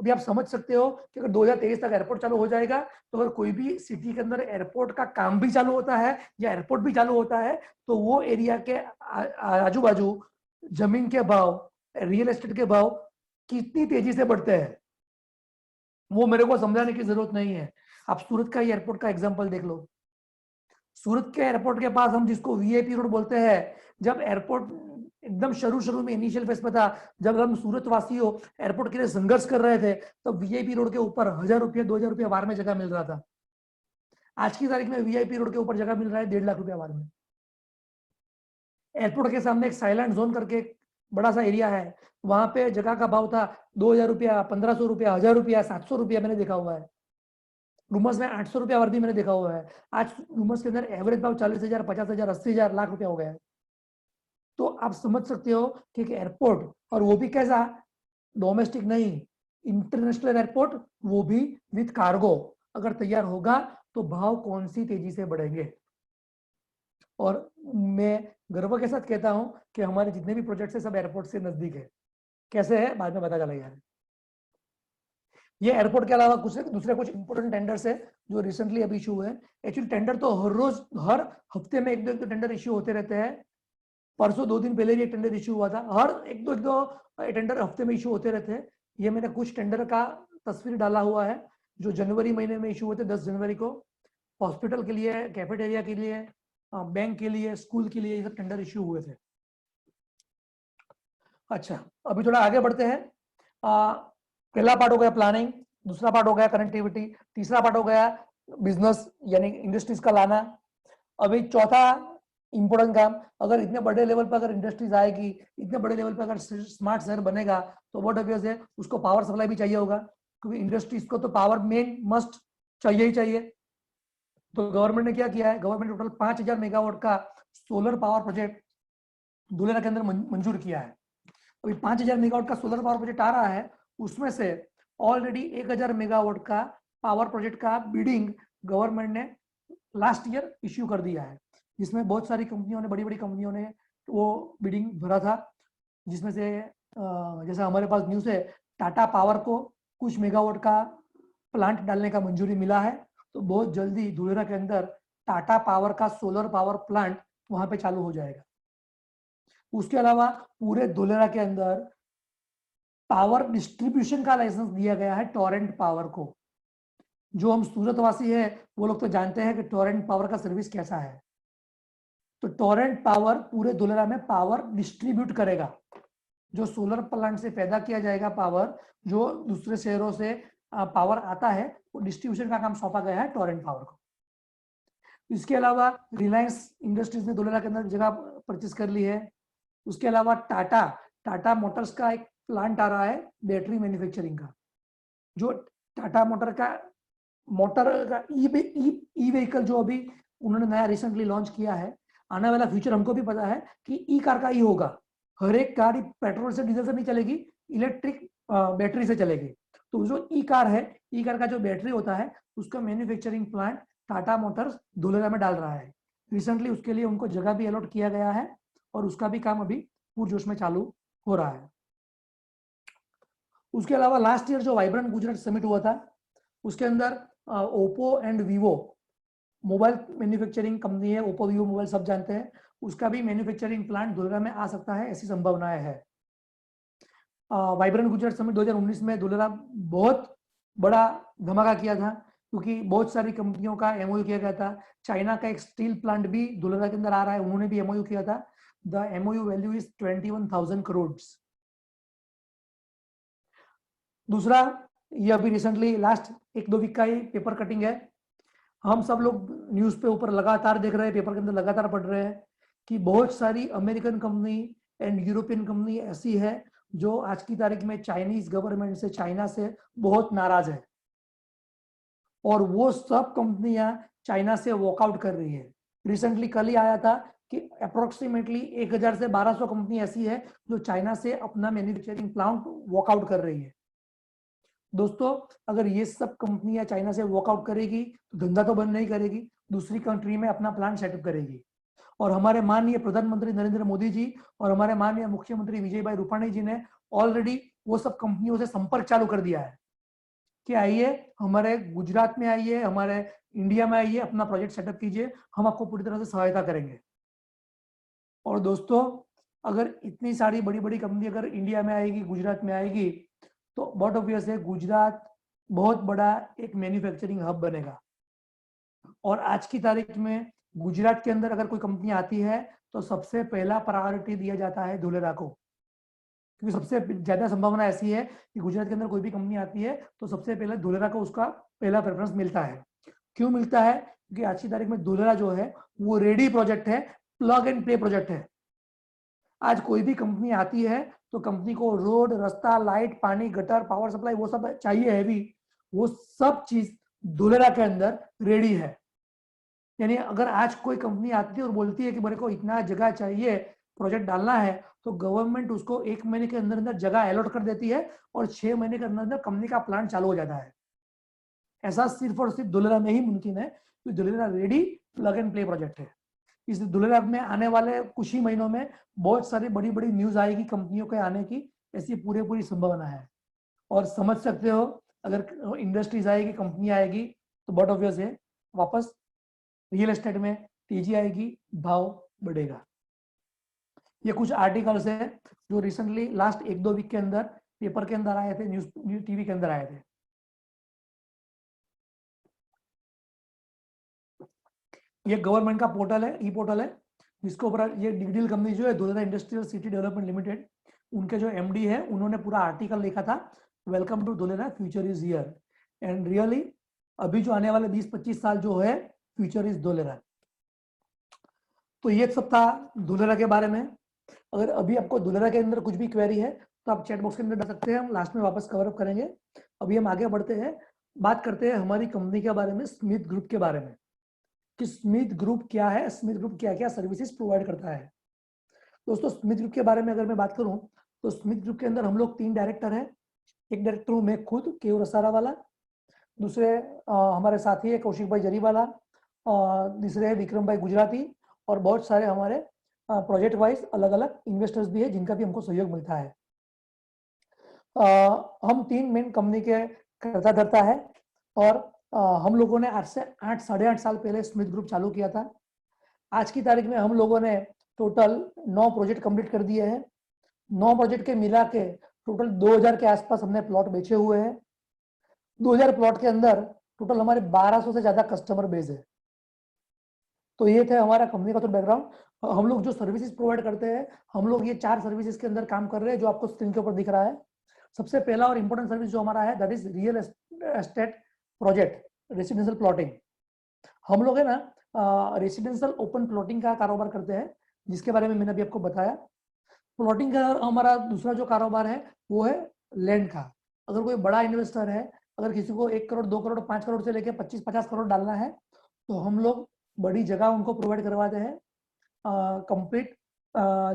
अभी आप समझ सकते हो कि अगर 2023 तक एयरपोर्ट चालू हो जाएगा तो अगर कोई भी सिटी के अंदर एयरपोर्ट का काम भी चालू होता है या एयरपोर्ट भी चालू होता है तो वो एरिया के आजू बाजू जमीन के भाव, रियल एस्टेट के भाव कितनी तेजी से बढ़ते हैं वो मेरे को समझाने की जरूरत नहीं है। आप सूरत का एयरपोर्ट का एग्जांपल देख लो। सूरत के एयरपोर्ट के पास हम जिसको वीआईपी रोड बोलते हैं, जब एयरपोर्ट एकदम शुरू में इनिशियल फेज पे था, जब हम सूरत वासियों एयरपोर्ट के लिए संघर्ष कर रहे थे तो वीआईपी रोड के ऊपर 1000 रुपया 2000 रुपया वार में जगह मिल रहा था। आज की तारीख में वीआईपी रोड के ऊपर जगह मिल रहा है 1.5 लाख रुपया वार में। एयरपोर्ट के सामने एक साइलेंट जोन करके एक बड़ा सा एरिया है, वहां पे जगह का भाव था 2000 रुपया, 1500 रुपया, 1000 रुपया, 700 रुपया मैंने देखा हुआ है। डूमस में 800 रुपया वर्दी मैंने देखा हुआ है। आज डूमस के अंदर एवरेज भाव 40,000, 50,000, 80,000, लाख रुपया हो गया है। तो आप समझ सकते हो कि एयरपोर्ट, और वो भी कैसा, डोमेस्टिक नहीं, इंटरनेशनल एयरपोर्ट, वो भी विद कार्गो, अगर तैयार होगा तो भाव कौन सी तेजी से बढ़ेंगे। और मैं गर्व के साथ कहता हूं कि हमारे जितने भी प्रोजेक्ट्स है सब एयरपोर्ट से नजदीक है। कैसे है बाद में पता चलेगा। ये एयरपोर्ट के अलावा कुछ दूसरे कुछ इंपोर्टेंट टेंडर्स है जो रिसेंटली अभी इशू हुए। एक्चुअली टेंडर तो हर रोज हर हफ्ते में एक दो टेंडर इशू होते रहते हैं। परसों 2 दिन पहले भी एक टेंडर इशू हुआ था। हर एक दो टेंडर हफ्ते में इशू होते रहते हैं। ये मैंने कुछ टेंडर का तस्वीर डाला हुआ है जो जनवरी महीने में इशू हुए थे। 10 जनवरी को हॉस्पिटल के लिए, कैफेटेरिया के लिए, बैंक के लिए, स्कूल के लिए ये सब टेंडर इशू हुए थे। अच्छा, अभी थोड़ा आगे बढ़ते हैं। पहला पार्ट हो गया प्लानिंग, दूसरा पार्ट हो गया कनेक्टिविटी, तीसरा पार्ट हो गया बिजनेस यानी इंडस्ट्रीज का लाना। अभी चौथा इंपोर्टेंट काम, अगर इतने बड़े लेवल पर अगर इंडस्ट्रीज आएगी, इतने बड़े लेवल पर अगर स्मार्ट शहर बनेगा तो बहुत ऑब्वियस है उसको पावर सप्लाई भी चाहिए होगा, क्योंकि इंडस्ट्रीज को तो पावर मेन मस्ट चाहिए ही चाहिए। तो गवर्नमेंट ने क्या किया है, गवर्नमेंट ने टोटल 5000 मेगावाट का सोलर पावर प्रोजेक्ट धुलेरा के अंदर मंजूर किया है। अभी 5000 मेगावाट का सोलर पावर प्रोजेक्ट आ रहा है, उसमें से ऑलरेडी 1000 मेगावाट का पावर प्रोजेक्ट का बिडिंग गवर्नमेंट ने लास्ट ईयर इश्यू कर दिया है, जिसमें बहुत सारी कंपनियों ने, बड़ी बड़ी कंपनियों ने वो बिडिंग भरा था। जिसमें से जैसा हमारे पास न्यूज़ है, टाटा पावर को कुछ मेगावाट का प्लांट डालने का मंजूरी मिला है। तो बहुत जल्दी धुलेरा के अंदर टाटा पावर का सोलर पावर प्लांट वहां पे चालू हो जाएगा। उसके अलावा पूरे धुलेरा के अंदर पावर डिस्ट्रीब्यूशन का लाइसेंस दिया गया है टोरेंट पावर को। जो हम सूरत वासी है वो लोग तो जानते हैं कि टोरेंट पावर का सर्विस कैसा है। तो टोरेंट पावर पूरे धुलेरा में पावर डिस्ट्रीब्यूट करेगा। जो सोलर प्लांट से पैदा किया जाएगा पावर, जो दूसरे शहरों से पावर आता है, वो डिस्ट्रीब्यूशन का काम सौंपा गया है टोरेंट पावर को। इसके अलावा रिलायंस इंडस्ट्रीज ने धुलेरा के अंदर जगह परचेज कर ली है। उसके अलावा टाटा मोटर्स का एक प्लांट आ रहा है बैटरी मैन्युफैक्चरिंग का। जो टाटा मोटर का ई व्हीकल जो अभी उन्होंने नया रिसेंटली लॉन्च किया है, आने वाला फ्यूचर हमको भी पता है कि ई कार का ही होगा। हर एक गाड़ी पेट्रोल से, डीजल से नहीं चलेगी, इलेक्ट्रिक बैटरी से चलेगी। तो जो ई कार है, ई कार का जो बैटरी होता है उसका manufacturing plant Tata Motors Dholera में डाल रहा है। रिसेंटली उसके लिए उनको जगह भी अलॉट किया गया है और उसका भी काम अभी पूरजोश में चालू हो रहा है। उसके अलावा लास्ट ईयर जो वाइब्रेंट गुजरात समिट हुआ था, उसके अंदर Oppo and Vivo mobile manufacturing company है, ओप्पो वीवो मोबाइल सब जानते हैं, उसका भी मैन्युफैक्चरिंग प्लांट धुलेरा में आ सकता है, ऐसी संभावनाएं है। वाइब्रेंट गुजरात समिट 2019 में धुलेरा बहुत बड़ा धमाका किया था, क्योंकि बहुत सारी कंपनियों का एमओयू किया गया था। चाइना का एक स्टील प्लांट भी धुलेरा के अंदर आ रहा है, उन्होंने भी एमओयू किया था। The MOU value is 21,000 crore. दूसरा, ये अभी रिसेंटली लास्ट 1-2 वीक का ही पेपर कटिंग है। हम सब लोग न्यूज पे ऊपर लगातार देख रहे हैं, पेपर के अंदर लगातार पढ़ रहे हैं कि बहुत सारी American company and European company ऐसी है जो आज की तारीख में चाइनीज गवर्नमेंट से, चाइना से बहुत नाराज है, और वो सब कंपनियां चाइना से वॉकआउट कर रही है। रिसेंटली कल ही आया था कि अप्रोक्सीमेटली 1000 से 1200 कंपनी ऐसी है जो चाइना से अपना मैन्युफैक्चरिंग प्लांट वॉकआउट कर रही है। दोस्तों, अगर ये सब कंपनियां चाइना से वॉकआउट करेगी तो धंधा तो बंद नहीं करेगी, दूसरी कंट्री में अपना प्लांट सेटअप करेगी। और हमारे माननीय प्रधानमंत्री नरेंद्र मोदी जी और हमारे माननीय मुख्यमंत्री विजय भाई रूपाणी जी ने ऑलरेडी वो सब कंपनियों से संपर्क चालू कर दिया है कि आइए हमारे गुजरात में, आइए हमारे इंडिया में, आइए अपना प्रोजेक्ट सेटअप कीजिए, हम आपको पूरी तरह से सहायता करेंगे। और दोस्तों, अगर इतनी सारी बड़ी बड़ी कंपनी अगर इंडिया में आएगी, गुजरात में आएगी, तो बहुत ऑब्वियस है गुजरात बहुत बड़ा एक मैन्युफैक्चरिंग हब बनेगा। और आज की तारीख में गुजरात के अंदर अगर कोई कंपनी आती है तो सबसे पहला प्रायोरिटी दिया जाता है धुलेरा को, क्योंकि सबसे ज्यादा संभावना ऐसी है कि गुजरात के अंदर कोई भी कंपनी आती है तो सबसे पहले धुलेरा को उसका पहला प्रेफरेंस मिलता है। क्यों मिलता है? क्योंकि आज की तारीख में धुलेरा जो है वो रेडी प्रोजेक्ट है, प्लग एंड प्ले प्रोजेक्ट है। आज कोई भी कंपनी आती है तो कंपनी को रोड, रास्ता, लाइट, पानी, गटर, पावर सप्लाई वो सब चाहिए है भी, वो सब चीज धुलेरा के अंदर रेडी है। यानी अगर आज कोई कंपनी आती है और बोलती है कि मेरे को इतना जगह चाहिए, प्रोजेक्ट डालना है, तो गवर्नमेंट उसको 1 महीने के अंदर अंदर जगह अलॉट कर देती है और 6 महीने के अंदर अंदर कंपनी का प्लांट चालू हो जाता है। ऐसा सिर्फ और सिर्फ धुलेरा में ही मुमकिन है, तो Dholera ready plug and play project है। इस धुलेरा में आने वाले कुछ ही महीनों में बहुत सारी बड़ी बड़ी न्यूज आएगी कंपनियों के आने की, ऐसी पूरी संभावना है। और समझ सकते हो, अगर इंडस्ट्रीज आएगी, कंपनी आएगी, तो बहुत ऑब्वियस है वापस रियल एस्टेट में तेजी आएगी, भाव बढ़ेगा। ये कुछ आर्टिकल्स है जो रिसेंटली लास्ट 1-2 वीक के अंदर पेपर के अंदर आए थे, न्यूज टीवी के अंदर आए थे। ये गवर्नमेंट का पोर्टल है, ई पोर्टल है, जिसके ऊपर ये डिगडील कंपनी जो है, Dholera industrial city development limited, उनके जो एमडी है उन्होंने पूरा आर्टिकल लिखा था, welcome to Dholera, future is here. And really अभी जो आने वाले 20-25 साल जो है, फ्यूचर इज धुलेरा। तो ये सब था धुलेरा के बारे में। अगर अभी आपको धुलेरा के अंदर कुछ भी क्वेरी है तो आप चैट बॉक्स के अंदर डाल सकते हैं, हम लास्ट में वापस कवर अप करेंगे। अभी हम आगे बढ़ते हैं, बात करते हैं हमारी कंपनी के बारे में, स्मिथ ग्रुप के बारे में, कि स्मिथ ग्रुप क्या है, स्मिथ ग्रुप क्या क्या सर्विसेज प्रोवाइड करता है। दोस्तों, स्मिथ ग्रुप के बारे में अगर मैं बात करूं तो स्मिथ ग्रुप के अंदर हम लोग 3 डायरेक्टर हैं। एक डायरेक्टर हूं मैं खुद, केयू रसारा वाला, दूसरे हमारे साथी है कौशिक भाई जरीवाला, तीसरे है विक्रम भाई गुजराती, और बहुत सारे हमारे प्रोजेक्ट वाइज अलग अलग इन्वेस्टर्स भी है जिनका भी हमको सहयोग मिलता है। हम 3 मेन कंपनी के करता धरता है, और हम लोगों ने आज से 8-8.5 साल पहले स्मिथ ग्रुप चालू किया था। आज की तारीख में हम लोगों ने टोटल 9 प्रोजेक्ट कंप्लीट कर दिए हैं। 9 प्रोजेक्ट के मिला के टोटल 2000 के आसपास हमने प्लॉट बेचे हुए हैं। 2000 प्लॉट के अंदर टोटल हमारे 1200 से ज्यादा कस्टमर बेस है। तो ये थे हमारा कंपनी का तो बैकग्राउंड। हम लोग जो सर्विसेज प्रोवाइड करते हैं, हम लोग ये 4 सर्विसेज के अंदर काम कर रहे हैं जो आपको स्क्रीन के ऊपर दिख रहा है। सबसे पहला और इंपॉर्टेंट सर्विस जो हमारा है, that is real estate project, residential plotting. हम लोग है ना रेसिडेंशियल ओपन प्लॉटिंग का कारोबार करते हैं, जिसके बारे में मैंने अभी आपको बताया। प्लॉटिंग का हमारा दूसरा जो कारोबार है वो है लैंड का। अगर कोई बड़ा इन्वेस्टर है, अगर किसी को 1 करोड़, 2 करोड़, 5 करोड़ से लेकर 25-50 करोड़ डालना है, तो हम लोग बड़ी जगह उनको प्रोवाइड करवाते हैं, कंप्लीट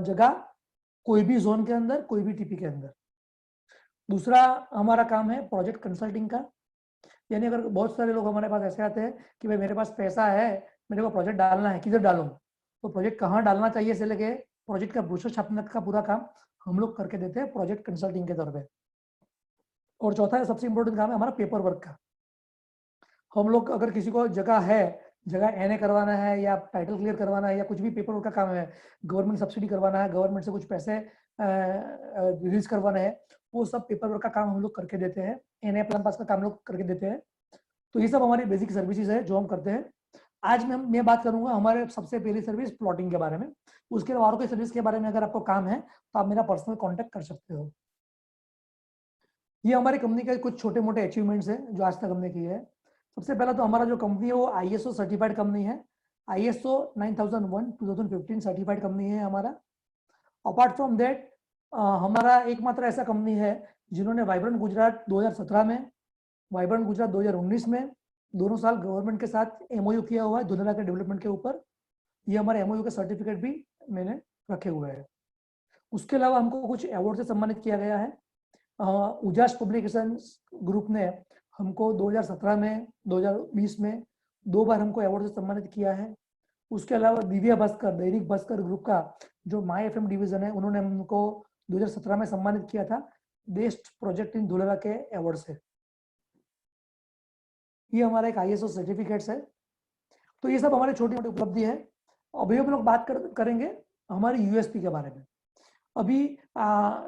जगह, कोई भी जोन के अंदर, कोई भी टीपी के अंदर। दूसरा हमारा काम है प्रोजेक्ट कंसल्टिंग का। यानी अगर बहुत सारे लोग हमारे पास ऐसे आते हैं कि भाई मेरे पास पैसा है, मेरे को प्रोजेक्ट डालना है, किधर डालूं, तो प्रोजेक्ट कहाँ डालना चाहिए से लेके प्रोजेक्ट का ब्रोशर छापने का पूरा काम हम लोग करके देते हैं प्रोजेक्ट कंसल्टिंग के तौर पे। और चौथा सबसे इंपॉर्टेंट काम है हमारा पेपर वर्क का। हम लोग अगर किसी को जगह है, जगह एनए करवाना है या टाइटल क्लियर करवाना है या कुछ भी पेपर वर्क का काम है, गवर्नमेंट सब्सिडी करवाना है, गवर्नमेंट से कुछ पैसे रिलीज करवाना है, वो सब पेपर वर्क का काम हम लोग करके देते हैं। एनए प्लान पास का काम लोग करके देते हैं। तो ये सब हमारी बेसिक सर्विसेज है जो हम करते हैं। आज मैं बात करूंगा हमारे सबसे पहली सर्विस प्लॉटिंग के बारे में। उसके अलावा और कोई सर्विस के बारे में अगर आपको काम है तो आप मेरा पर्सनल कांटेक्ट कर सकते हो। ये हमारी कंपनी के कुछ छोटे मोटे अचीवमेंट्स हैं जो आज तक हमने किए हैं। सबसे पहला तो हमारा जो कंपनी है वो ISO सर्टिफाइड कंपनी है। ISO 9001 2015 सर्टिफाइड कंपनी है हमारा। अपार्ट फ्रॉम दैट हमारा एकमात्र ऐसा कंपनी है जिन्होंने वाइब्रेंट गुजरात 2017 में, वाइब्रेंट गुजरात 2019 में दोनों साल गवर्नमेंट के साथ MOU किया हुआ है धुलेरा के डेवलपमेंट के ऊपर। ये हमारे MOU के सर्टिफिकेट भी मैंने रखे हुए हैं। उसके अलावा हमको कुछ अवार्ड से सम्मानित किया गया है। उजास पब्लिकेशन ग्रुप ने हमको 2017 में, 2020 में 2 बार हमको अवार्ड से सम्मानित किया है। उसके अलावा दिव्य भास्कर, दैनिक भास्कर ग्रुप का जो माई FM डिवीजन है, उन्होंने हमको 2017 में सम्मानित किया था बेस्ट प्रोजेक्ट इन धुलेरा के अवार्ड से। ये हमारा एक ISO सर्टिफिकेट्स है। तो ये सब हमारी छोटी मोटी उपलब्धि है। अभी हम लोग बात करेंगे हमारी USP के बारे में। अभी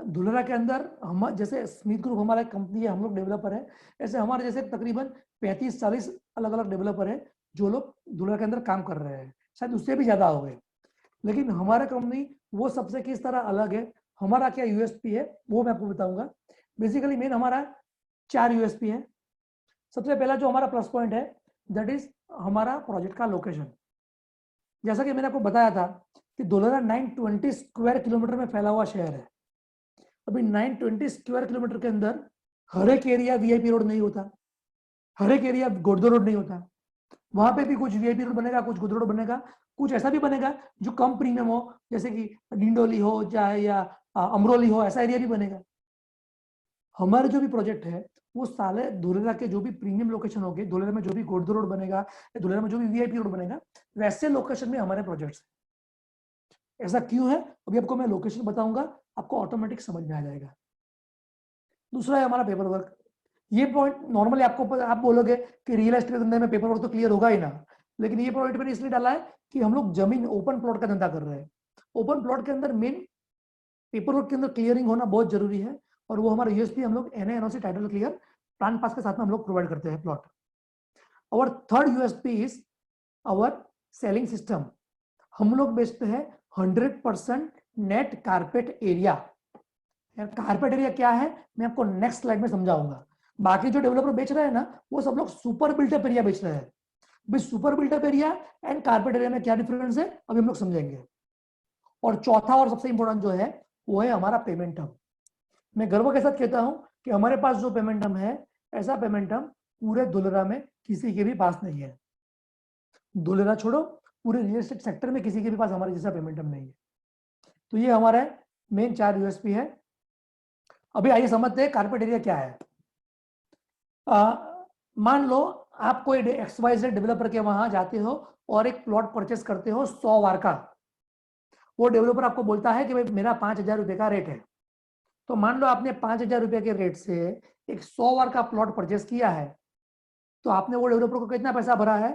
धुलेरा के अंदर हम जैसे स्मिथ ग्रुप हमारा एक कंपनी है, हम लोग डेवलपर है। ऐसे हमारे जैसे तकरीबन 35-40 अलग अलग डेवलपर है जो लोग धुलेरा के अंदर काम कर रहे हैं, शायद उससे भी ज्यादा हो गए। लेकिन हमारा कंपनी वो सबसे किस तरह अलग है, हमारा क्या USP है, वो मैं आपको बताऊंगा। बेसिकली मेन हमारा 4 USP है। सबसे पहला जो हमारा प्लस पॉइंट है दैट इज हमारा प्रोजेक्ट का लोकेशन। जैसा कि मैंने आपको बताया था कि धुलेरा 920 स्क्वायर किलोमीटर में फैला हुआ शहर है। अभी 920 स्क्वायर किलोमीटर के अंदर हर एक एरिया VIP रोड नहीं होता, हर एक एरिया गोडदो रोड नहीं होता। वहां पे भी कुछ VIP रोड बनेगा, कुछ गोडदो रोड बनेगा, कुछ ऐसा भी बनेगा जो कम प्रीमियम हो, जैसे कि डिंडोली हो चाहे या अमरोली हो, ऐसा एरिया भी बनेगा। हमारे जो भी प्रोजेक्ट है वो साले धुलेरा के जो भी प्रीमियम लोकेशन होंगे, धुलेरा में जो भी गोडदो रोड बनेगा या धुलेरा में जो भी VIP रोड बनेगा, वैसे लोकेशन में हमारे प्रोजेक्ट्स है। ऐसा क्यों है अभी आपको मैं लोकेशन बताऊंगा, आपको ऑटोमेटिक समझ में आ जाएगा। दूसरा है हमारा पेपर वर्क। ये पॉइंट नॉर्मली आप बोलोगे कि रियल एस्टेट धंधे में पेपर वर्क तो क्लियर होगा ही ना, लेकिन ये पॉइंट मैंने इसलिए डाला है कि हम लोग जमीन ओपन प्लॉट का धंधा कर रहे हैं। ओपन प्लॉट के अंदर मेन पेपर वर्क के अंदर क्लियरिंग होना बहुत जरूरी है, और वो हमारा USP हम लोग NA/NOC title clear plan pass के साथ में हम लोग प्रोवाइड करते हैं प्लॉट। और third USP is our selling system. हम लोग बेचते हैं 100% net carpet area. Carpet area क्या है मैं आपको नेक्स्ट स्लाइड में समझाऊंगा। बाकी जो डेवलपर बेच रहे हैं ना वो सब लोग सुपर बिल्टअप एरिया बेच रहे हैं। भाई super built up area and carpet area में क्या डिफरेंस है अभी हम लोग समझेंगे। और चौथा और सबसे इंपॉर्टेंट जो है वो है हमारा पेमेंट टर्म। मैं गर्व के साथ कहता हूं कि हमारे पास जो पेमेंट टर्म है, ऐसा पेमेंट टर्म पूरे धुलेरा में किसी के भी पास नहीं है। धुलेरा छोड़ो, पूरे रियल एस्टेट सेक्टर में किसी के भी पास हमारे जैसा पेमेंट टर्म नहीं है। तो ये हमारा मेन 4 USP है। अभी आइए समझते हैं कारपेट एरिया क्या है। मान लो आप कोई XYZ डेवलपर के वहां जाते हो और एक प्लॉट परचेस करते हो 100 वार का। वो डेवलपर आपको बोलता है कि भाई मेरा 5,000 रुपए का रेट है। तो मान लो आपने 5,000 रुपए के रेट से एक 100 वार का प्लॉट परचेस किया है, तो आपने वो डेवलपर को कितना पैसा भरा है,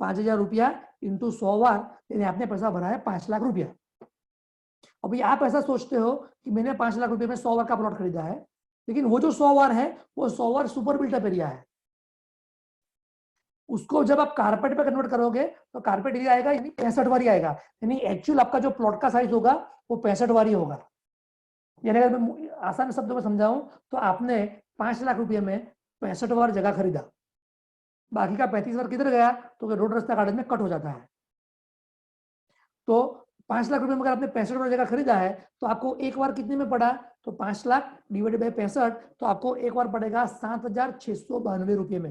5,000 रुपया इंटू 100 वार, यानी आपने पैसा भरा है 5 लाख रुपया। अभी आप ऐसा सोचते हो कि मैंने 5 लाख रुपए में 100 वार का प्लॉट खरीदा है, लेकिन वो जो 100 वार है वो 100 वार सुपर बिल्टअप एरिया है। उसको जब आप कारपेट पे कन्वर्ट करोगे तो कारपेट एरिया आएगा यानी 65 वारी आएगा, यानी एक्चुअल आपका जो प्लॉट का साइज होगा वो 65 वारी होगा। यानी अगर मैं आसान शब्दों में समझाऊं तो आपने 5 लाख रुपए में 65 वार जगह खरीदा, बाकी का 35 वार किधर गया, तो रोड रास्ता गार्डन में कट हो जाता है। तो 5 लाख रुपए में अगर आपने 65 वार जगह खरीदा है तो आपको एक बार कितने में पड़ा, तो 5 लाख डिवाइडेड बाय 65, तो आपको एक बार पड़ेगा 7,692 रुपये में।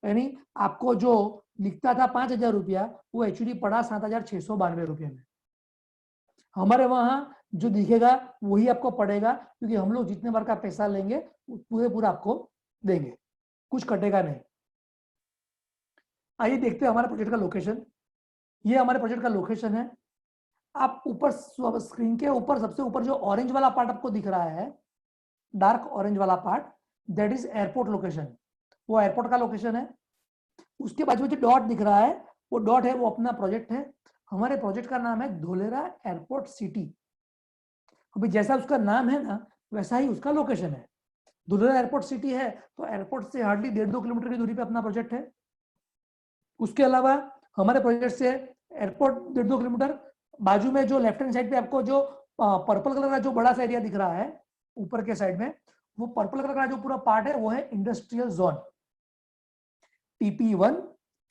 यानी आपको जो लिखता था 5,000 रुपया वो एक्चुअली पड़ा 7,692 रुपये में। हमारे वहां जो दिखेगा वही आपको पड़ेगा, क्योंकि हम लोग जितने बार का पैसा लेंगे पूरे पूरा आपको देंगे, कुछ कटेगा नहीं। आइए देखते हैं हमारे प्रोजेक्ट का लोकेशन। ये हमारे प्रोजेक्ट का लोकेशन है। आप ऊपर स्क्रीन के ऊपर सबसे ऊपर जो ऑरेंज वाला पार्ट आपको दिख रहा है, डार्क ऑरेंज वाला part, that is airport location. वो एयरपोर्ट का लोकेशन है। उसके बाजू में जो डॉट दिख रहा है वो डॉट है, वो अपना प्रोजेक्ट है। हमारे प्रोजेक्ट का नाम है धुलेरा एयरपोर्ट सिटी। अभी जैसा उसका नाम है ना वैसा ही उसका लोकेशन है। धुलेरा एयरपोर्ट सिटी है तो एयरपोर्ट से हार्डली 1.5-2 किलोमीटर की दूरी पे अपना प्रोजेक्ट है। उसके अलावा हमारे प्रोजेक्ट से एयरपोर्ट 1.5 किलोमीटर, बाजू में जो लेफ्ट हैंड साइड पे आपको जो पर्पल कलर का जो बड़ा सा एरिया दिख रहा है ऊपर के साइड में, वो पर्पल कलर का जो पूरा पार्ट है वो है इंडस्ट्रियल जोन। TP1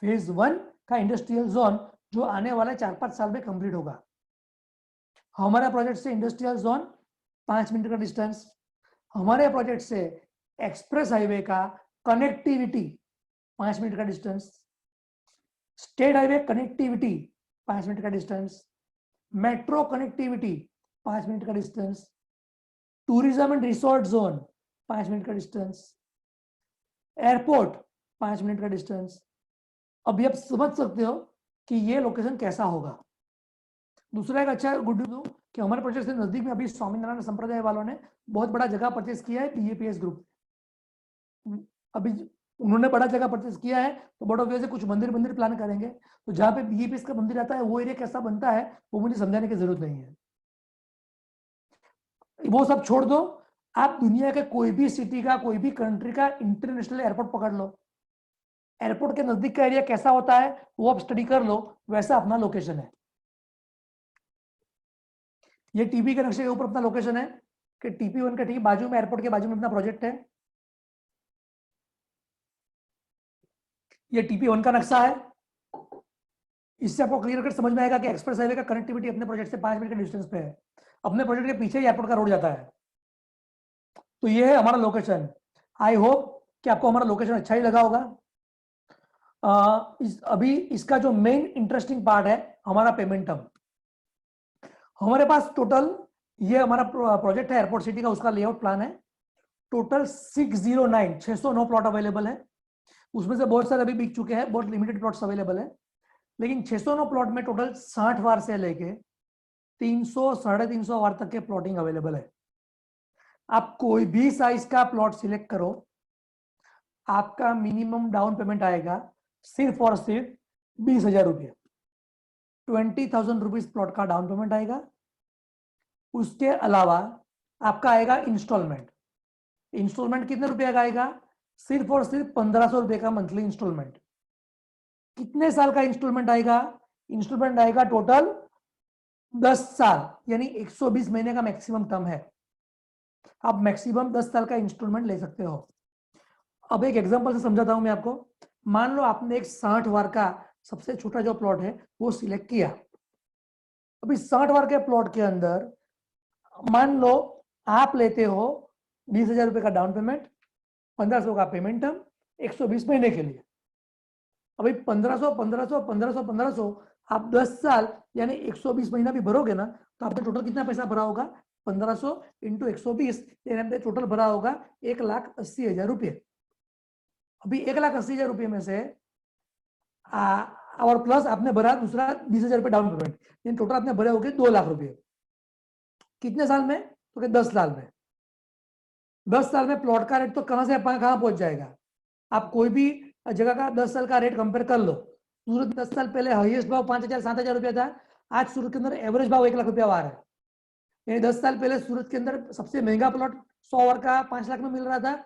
फेज 1 का इंडस्ट्रियल जोन जो आने वाले 4-5 साल में कंप्लीट होगा। हमारे प्रोजेक्ट से इंडस्ट्रियल जोन 5 मिनट का डिस्टेंस, हमारे प्रोजेक्ट से एक्सप्रेस हाईवे का कनेक्टिविटी 5 मिनट का distance, state highway connectivity 5 minute का डिस्टेंस, मेट्रो कनेक्टिविटी 5 मिनट का distance, tourism and resort zone 5 minute का डिस्टेंस, एयरपोर्ट 5 मिनट का डिस्टेंस। अभी आप समझ सकते हो कि ये लोकेशन कैसा होगा। दूसरा एक अच्छा गुड न्यूज कि हमारे प्रोजेक्ट से नजदीक में अभी स्वामीनारायण संप्रदाय वालों ने बहुत बड़ा जगह परचेस किया है BAPS ग्रुप। अभी उन्होंने बड़ा जगह परचेस किया है तो बड़ा वजह से कुछ मंदिर प्लान करेंगे। तो जहाँ पे BAPS का मंदिर आता है वो एरिया कैसा बनता है वो मुझे समझाने की जरूरत नहीं है, वो सब छोड़ दो। आप दुनिया के कोई भी सिटी का, कोई भी कंट्री का इंटरनेशनल एयरपोर्ट पकड़ लो, एयरपोर्ट के नजदीक का एरिया कैसा होता है वो आप स्टडी कर लो, वैसा अपना लोकेशन है। ये TP के नक्शे के ऊपर अपना लोकेशन है कि TP1 के ठीक बाजू में, एयरपोर्ट के बाजू में अपना प्रोजेक्ट है। ये TP1 का नक्शा है। इससे आपको क्लियर कट समझ में आएगा कि एक्सप्रेस हाईवे का कनेक्टिविटी अपने प्रोजेक्ट से 5 मिनट के डिस्टेंस पे है। अपने प्रोजेक्ट के पीछे ही एयरपोर्ट का रोड जाता है। तो ये है हमारा लोकेशन। आई होप कि आपको हमारा लोकेशन अच्छा ही लगा होगा। अभी इसका जो मेन इंटरेस्टिंग पार्ट है हमारा पेमेंट टर्म। हमारे पास टोटल, ये हमारा प्रोजेक्ट है एयरपोर्ट सिटी का, उसका लेआउट प्लान है। टोटल 609 प्लॉट अवेलेबल है। उसमें से बहुत सारे अभी बिक चुके हैं, बहुत लिमिटेड प्लॉट्स अवेलेबल है। लेकिन 609 प्लॉट में टोटल 60 वार से लेके 300 350 वार तक के प्लॉटिंग अवेलेबल है। आप कोई भी साइज का प्लॉट सिलेक्ट करो, आपका मिनिमम डाउन पेमेंट आएगा सिर्फ और सिर्फ 20,000 रुपये। 20,000 रुपीज प्लॉट का डाउन पेमेंट आएगा। उसके अलावा आपका आएगा इंस्टॉलमेंट। इंस्टॉलमेंट कितने रुपए का आएगा? सिर्फ और सिर्फ 1,500 रुपए का मंथली इंस्टॉलमेंट। कितने साल का इंस्टॉलमेंट आएगा? इंस्टॉलमेंट आएगा टोटल 10 साल, यानी 120 महीने का मैक्सिमम टर्म है। आप मैक्सिमम 10 साल का इंस्टॉलमेंट ले सकते हो। अब एक एग्जांपल से समझाता हूं मैं आपको। मान लो आपने एक 60 वार का सबसे छोटा जो प्लॉट है वो सिलेक्ट किया। अभी 60 वार के प्लॉट के अंदर मान लो आप लेते हो 20,000 रुपए का डाउन पेमेंट, 1,500 का पेमेंट टर्म, 120 महीने के लिए। अभी 1,500 1,500 1,500 1,500 आप 10 साल यानी 120 महीना भी भरोगे ना, तो आपने टोटल कितना पैसा भरा होगा? 1,500 इंटू 120, यानी टोटल भरा होगा 1,80,000 रुपये। अभी 1,80,000 रुपये में से और प्लस आपने भरा दूसरा 20,000 रुपये डाउन पेमेंट, यानी टोटल आपने भरे होगे 2 लाख रुपये। कितने साल में? तो 10 साल में। 10 साल में प्लॉट का रेट तो कहां से कहां पहुंच जाएगा? आप कोई भी जगह का 10 साल का रेट कंपेयर कर लो। सूरत 10 साल पहले हाईएस्ट भाव 5,000 7,000 रुपया था। आज सूरत के अंदर एवरेज भाव 1 लाख रुपया आ रहा है। यानी 10 साल पहले सूरत के अंदर सबसे महंगा प्लॉट 100 ओवर का 5 लाख में मिल रहा था।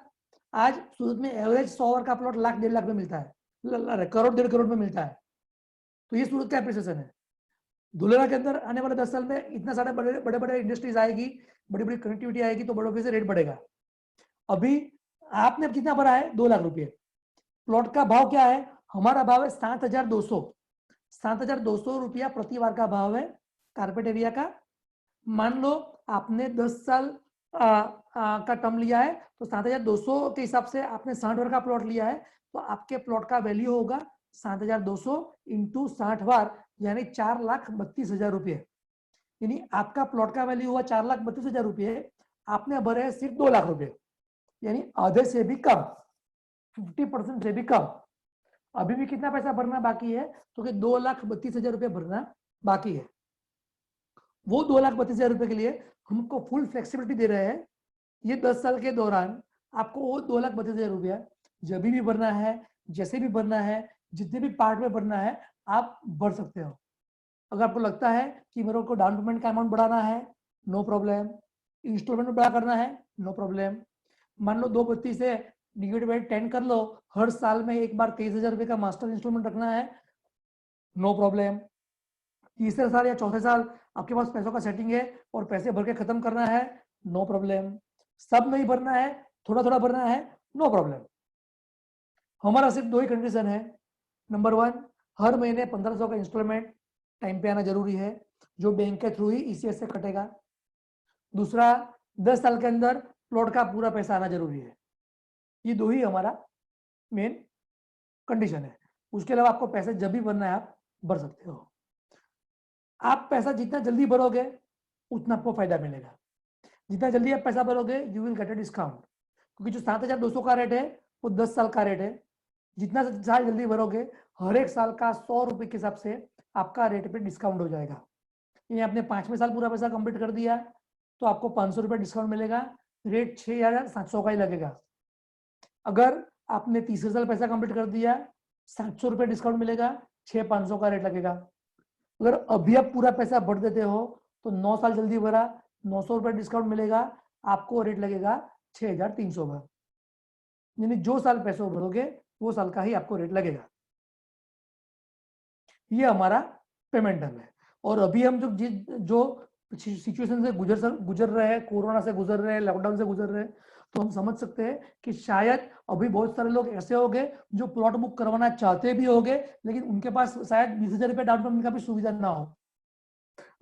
आज सूरत में एवरेज 100 ओवर का प्लॉट लाख 1.5 लाख में मिलता है, करोड़ 1.5 करोड़ में मिलता है। तो ये सूरत का एप्रिसिएशन है। धुलेरा के अंदर आने वाले 10 साल में इतना सारे बड़े बड़े इंडस्ट्रीज आएगी, बड़ी बड़ी कनेक्टिविटी आएगी, तो बड़ों से रेट बढ़ेगा। अभी आपने कितना भरा है? 2 लाख रुपये। प्लॉट का भाव क्या है? हमारा भाव है 7,200। 7,200 रुपया प्रति वार का भाव है कारपेट एरिया का। मान लो आपने 10 साल का टर्म लिया है, तो 7,200 के हिसाब से आपने 60 वार का प्लॉट लिया है, तो आपके प्लॉट का वैल्यू होगा 7,200 इंटू 60 वार, यानी 4,32,000 रुपये। यानी आपका प्लॉट का वैल्यू हुआ 4,32,000 रुपये। आपने भरे सिर्फ 2 लाख रुपये, यानी आधे से भी कम, 50% से भी कम। अभी भी कितना पैसा भरना बाकी है? तो कि 2,32,000 रुपये भरना बाकी है। वो 2,32,000 रुपये के लिए हमको फुल फ्लेक्सिबिलिटी दे रहे हैं। ये 10 साल के दौरान आपको वो 2,32,000 रुपया जब भी भरना है, जैसे भी भरना है, जितने भी पार्ट में भरना है, आप भर सकते हो। अगर आपको लगता है कि मेरे को डाउन पेमेंट का अमाउंट बढ़ाना है, नो प्रॉब्लम। इंस्टॉलमेंट में बड़ा करना है, नो प्रॉब्लम। मान लो 232 से डिवाइड बाय 10 कर लो, हर साल में एक बार 23,000 रुपये का मास्टर इंस्टॉलमेंट रखना है, नो प्रॉब्लम। तीसरे साल या चौथे साल आपके पास पैसों का सेटिंग है और पैसे भर के खत्म करना है, नो प्रॉब्लम। सब नहीं भरना है, थोड़ा थोड़ा भरना है, नो प्रॉब्लम। हमारा सिर्फ दो ही कंडीशन है। नंबर वन, हर महीने 1500 का इंस्टॉलमेंट टाइम पे आना जरूरी है, जो बैंक के थ्रू ही ईसीएस से कटेगा। दूसरा, 10 साल के अंदर प्लॉट का पूरा पैसा आना जरूरी है। ये दो ही हमारा मेन कंडीशन है। उसके अलावा आपको पैसे जब भी भरना है आप भर सकते हो। आप पैसा जितना जल्दी भरोगे उतना आपको फायदा मिलेगा। जितना जल्दी आप पैसा भरोगे you will get a discount, क्योंकि जो 7200 का रेट है वो 10 साल का रेट है। जितना साल जल्दी भरोगे हर एक साल का 100 रुपए के हिसाब से आपका रेट पे डिस्काउंट हो जाएगा। ये आपने 5वें साल पूरा पैसा कंप्लीट कर दिया तो आपको 500 रुपये डिस्काउंट मिलेगा, रेट 6700 का ही लगेगा। अगर आपने तीसरे साल पैसा कंप्लीट कर दिया 700 रुपये डिस्काउंट मिलेगा, 6500 का रेट लगेगा। अगर अभी आप पूरा पैसा भर देते हो तो 9 साल जल्दी भरा, 900 रुपये डिस्काउंट मिलेगा, आपको रेट लगेगा 6300 का। यानी जो साल पैसे भरोगे वो साल का ही आपको रेट लगेगा। ये हमारा पेमेंट टर्म है। और अभी हम जो सिचुएशन से गुजर रहे हैं, कोरोना से गुजर रहे हैं, लॉकडाउन से गुजर रहे हैं, तो हम समझ सकते हैं कि शायद अभी बहुत सारे लोग ऐसे होंगे जो प्लॉट बुक करवाना चाहते भी होंगे, लेकिन उनके पास शायद 20,000 रुपये डाउन पेमेंट का भी सुविधा ना हो।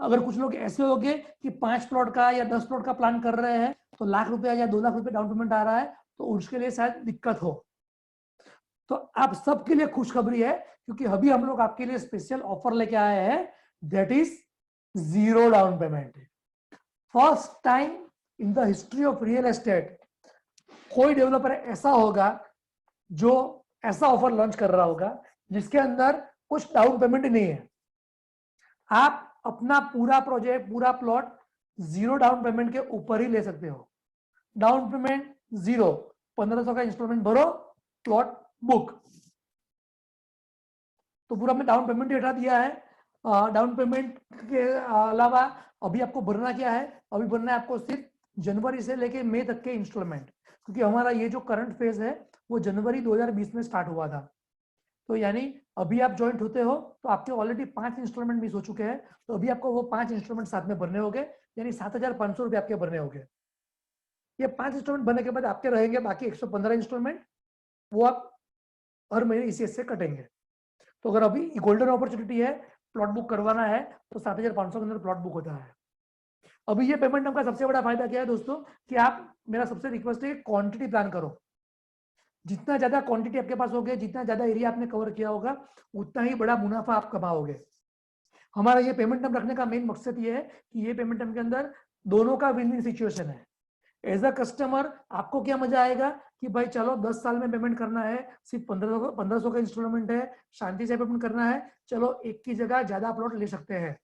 अगर कुछ लोग ऐसे होंगे कि 5 प्लॉट का या 10 प्लॉट का प्लान कर रहे हैं तो लाख रुपया या 2 लाख रुपए डाउन पेमेंट आ रहा है, तो उसके लिए शायद दिक्कत हो। तो आप सबके लिए खुशखबरी है, क्योंकि अभी हम लोग आपके लिए स्पेशल ऑफर लेके आए हैं, that is 0 down payment. First time in the history of real estate कोई डेवलपर ऐसा होगा जो ऐसा ऑफर लॉन्च कर रहा होगा जिसके अंदर कुछ डाउन पेमेंट नहीं है। आप अपना पूरा प्रोजेक्ट, पूरा प्लॉट 0 डाउन पेमेंट के ऊपर ही ले सकते हो। डाउन पेमेंट 0, 1500 का इंस्टॉलमेंट भरो, प्लॉट बुक। तो पूरा हमने डाउन पेमेंट हटा दिया है। डाउन पेमेंट के अलावा अभी आपको भरना क्या है, अभी भरना है आपको सिर्फ जनवरी से लेके मई तक के इंस्टॉलमेंट, क्योंकि हमारा ये जो करंट फेज है वो जनवरी 2020 में स्टार्ट हुआ था। तो यानी अभी आप ज्वाइंट होते हो तो आपके ऑलरेडी 5 इंस्टॉलमेंट मिस हो चुके हैं, तो अभी आपको वो 5 इंस्टॉलमेंट साथ में भरने होंगे, यानी 7500 रुपये आपके भरने होंगे। ये 5 इंस्टॉलमेंट भरने के बाद आपके रहेंगे बाकी 115 इंस्टॉलमेंट, वो आप हर महीने ईसीएस से कटेंगे। तो अगर अभी गोल्डन अपॉर्चुनिटी है, प्लॉट बुक करवाना है, तो 7500 के अंदर प्लॉट बुक होता है। अभी ये पेमेंट टर्म का सबसे बड़ा फायदा क्या है दोस्तों, कि आप, मेरा सबसे रिक्वेस्ट है क्वांटिटी प्लान करो। जितना ज्यादा क्वांटिटी आपके पास होगी, जितना ज्यादा एरिया आपने कवर किया होगा, उतना ही बड़ा मुनाफा आप कमाओगे। हमारा ये पेमेंट टर्म रखने का मेन मकसद ये है कि ये पेमेंट टर्म के अंदर दोनों का विन विन सिचुएशन है। एज अ कस्टमर आपको क्या मजा आएगा कि भाई चलो 10 साल में पेमेंट करना है, सिर्फ 1500 का इंस्टॉलमेंट है, शांति से पेमेंट करना है, चलो एक की जगह ज्यादा प्लॉट ले सकते हैं।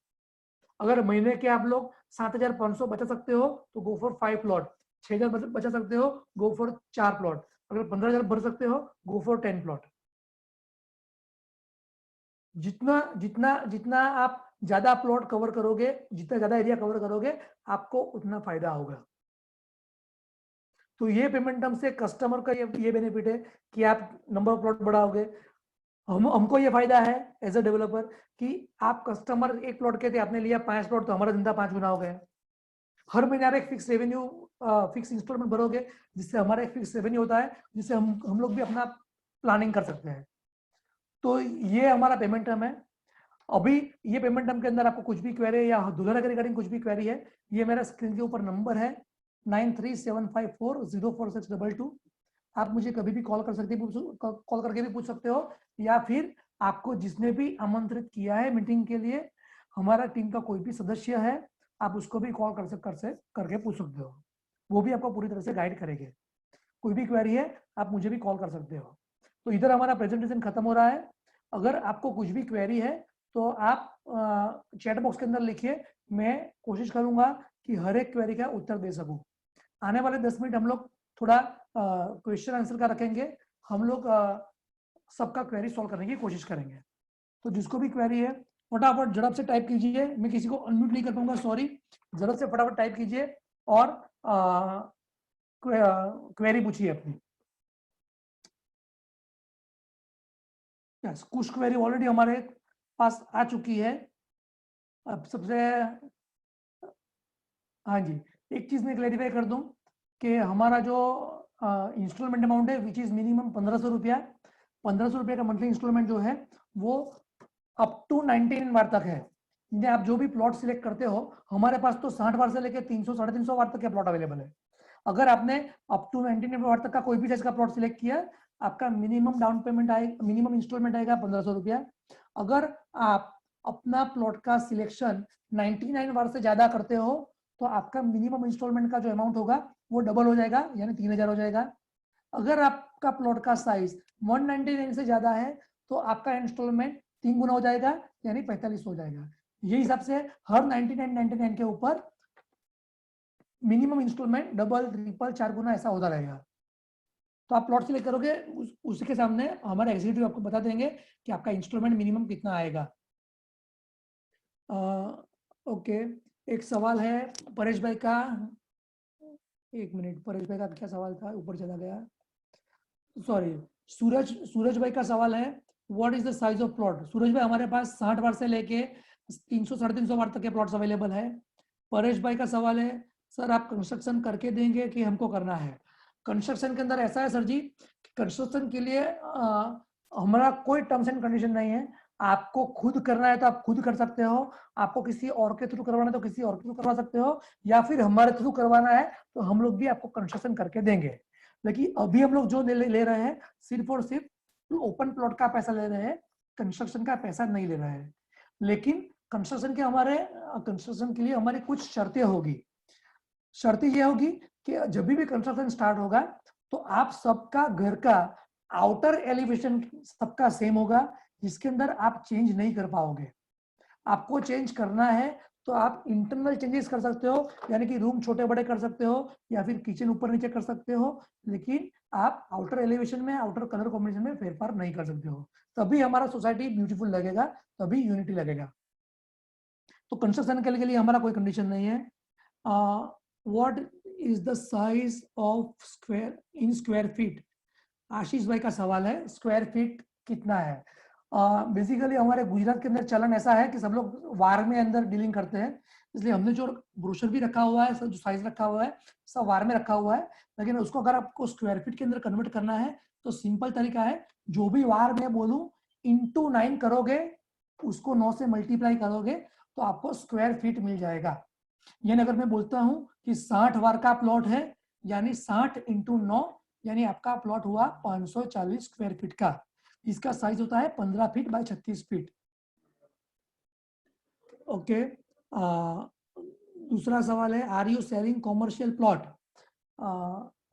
अगर महीने के आप लोग 7500 बचा सकते हो तो गो फॉर 5 प्लॉट, 6000 बचा सकते हो गो फॉर 4 प्लॉट, अगर 15000 भर सकते हो गो फॉर 10 प्लॉट। जितना जितना जितना आप ज्यादा प्लॉट कवर करोगे, जितना ज्यादा एरिया कवर करोगे, आपको उतना फायदा होगा। तो ये पेमेंट टर्म से कस्टमर का ये बेनिफिट है कि आप नंबर ऑफ प्लॉट बढ़ाओगे। हमको ये फायदा है एज अ डेवलपर कि आप कस्टमर एक प्लॉट के थे, आपने लिया 5 प्लॉट, तो हमारा धंधा 5 गुना हो गया। हर महीने आप एक फिक्स रेवेन्यू, फिक्स इंस्टॉलमेंट भरोगे, जिससे हमारा एक फिक्स रेवेन्यू होता है, जिससे हम लोग भी अपना प्लानिंग कर सकते हैं। तो ये हमारा पेमेंट टर्म है। अभी ये पेमेंट टर्म के अंदर आपको कुछ भी क्वेरी या दुल्हन के रिगार्डिंग कुछ भी क्वेरी है, ये मेरा स्क्रीन के ऊपर नंबर है 9375404622। आप मुझे कभी भी कॉल कर सकते, कॉल करके भी पूछ सकते हो, या फिर आपको जिसने भी आमंत्रित किया है मीटिंग के लिए, हमारा टीम का कोई भी सदस्य है, आप उसको भी कॉल करके पूछ सकते हो। वो भी आपको पूरी तरह से गाइड करेंगे। कोई भी क्वेरी है आप मुझे भी कॉल कर सकते हो। तो इधर हमारा प्रेजेंटेशन खत्म हो रहा है। अगर आपको कुछ भी क्वेरी है तो आप चैट बॉक्स के अंदर लिखिए, मैं कोशिश करूंगा कि हर एक क्वेरी का उत्तर दे सकूं। आने वाले 10 मिनट हम लोग थोड़ा क्वेश्चन आंसर का रखेंगे। हम लोग सबका क्वेरी सॉल्व करने की कोशिश करेंगे। तो जिसको भी क्वेरी है फटाफट झड़प से टाइप कीजिए, मैं किसी को अनम्यूट नहीं कर पाऊंगा, सॉरी। जरूरत से फटाफट टाइप कीजिए और क्वेरी पूछिए अपनी। यस, कुछ क्वेरी ऑलरेडी हमारे पास आ चुकी है। अब सबसे, हाँ जी, एक चीज मैं क्लैरिफाई कर दूं कि हमारा जो इंस्टॉलमेंट अमाउंट है विच इज मिनिमम 1500 रुपया, 1500 रुपये का मंथली इंस्टॉलमेंट जो है वो अप टू 19 बार तक है। यानी आप जो भी प्लॉट सिलेक्ट करते हो, हमारे पास तो 60 बार से लेकर 300 350 बार तक के प्लॉट अवेलेबल है। अगर आपने अप टू 19 बार तक का कोई भी साइज का प्लॉट सिलेक्ट किया, आपका मिनिमम डाउन पेमेंट आएगा, मिनिमम इंस्टॉलमेंट आएगा 1500 रुपया। अगर आप अपना प्लॉट का सिलेक्शन 99 बार से ज्यादा करते हो तो आपका मिनिमम इंस्टॉलमेंट का जो अमाउंट होगा वो डबल हो जाएगा, यानी 3000 हो जाएगा। अगर आपका प्लॉट का साइज 199 से ज्यादा है तो आपका इंस्टॉलमेंट 3 गुना हो जाएगा, यानी 45 हो जाएगा। ये हिसाब से हर 99 के ऊपर मिनिमम इंस्टॉलमेंट डबल, ट्रिपल, 4 गुना ऐसा होता रहेगा। तो आप प्लॉट सिलेक्ट करोगे, उसके सामने हमारे एग्जीक्यूटिव आपको बता देंगे कि आपका इंस्टॉलमेंट मिनिमम कितना आएगा। ओके, एक सवाल है परेश भाई का, एक मिनट, परेश भाई का क्या सवाल था, ऊपर चला गया, सॉरी। सूरज भाई का सवाल है what is the size of plot. Suraj भाई, हमारे पास 60 बार से लेके 300 350 बार तक के प्लॉट्स अवेलेबल है। परेश भाई का सवाल है सर आप कंस्ट्रक्शन करके देंगे कि हमको करना है। कंस्ट्रक्शन के अंदर ऐसा है सर जी, कंस्ट्रक्शन के लिए हमारा कोई टर्म्स एंड कंडीशन नहीं है। आपको खुद करना है तो आप खुद कर सकते हो, आपको किसी और के थ्रू करवाना है तो किसी और के थ्रू करवा सकते हो, या फिर हमारे थ्रू करवाना है तो हम लोग भी आपको कंस्ट्रक्शन करके देंगे। लेकिन अभी हम लोग जो ले रहे हैं सिर्फ और सिर्फ ओपन प्लॉट का पैसा ले रहे हैं, कंस्ट्रक्शन का पैसा नहीं ले रहे हैं। लेकिन कंस्ट्रक्शन के लिए हमारी कुछ शर्तें होगी। शर्तें ये होगी कि जब भी कंस्ट्रक्शन स्टार्ट होगा तो आप सबका घर का आउटर एलिवेशन सबका सेम होगा, जिसके अंदर आप चेंज नहीं कर पाओगे। आपको चेंज करना है तो आप इंटरनल चेंजेस कर सकते हो, यानी कि रूम छोटे बड़े कर सकते हो या फिर किचन ऊपर नीचे कर सकते हो, लेकिन आप आउटर एलिवेशन में, आउटर कलर कॉम्बिनेशन में फेरफार नहीं कर सकते हो। तभी हमारा सोसाइटी ब्यूटीफुल लगेगा, तभी यूनिटी लगेगा। तो कंस्ट्रक्शन के लिए हमारा कोई कंडीशन नहीं है। What is the size of square in square feet, Ashish भाई का सवाल है स्क्वायर फीट कितना है। बेसिकली हमारे गुजरात के अंदर चलन ऐसा है कि सब लोग वार में अंदर डीलिंग करते हैं, इसलिए हमने जो ब्रोशर भी रखा हुआ है, सब जो साइज रखा हुआ है सब वार में रखा हुआ है। लेकिन उसको अगर आपको स्क्वायर फीट के अंदर कन्वर्ट करना है तो सिंपल तरीका है, जो भी वार में बोलूं इंटू 9 करोगे, उसको 9 से मल्टीप्लाई करोगे तो आपको स्क्वायर फीट मिल जाएगा। यानी अगर मैं बोलता हूं कि 60 वार का प्लॉट है, यानी 60 इंटू 9, यानी आपका प्लॉट हुआ 540 स्क्वायर फीट का। इसका साइज होता है 15 फीट बाय 36 फीट। ओके, दूसरा सवाल है are you selling commercial plot.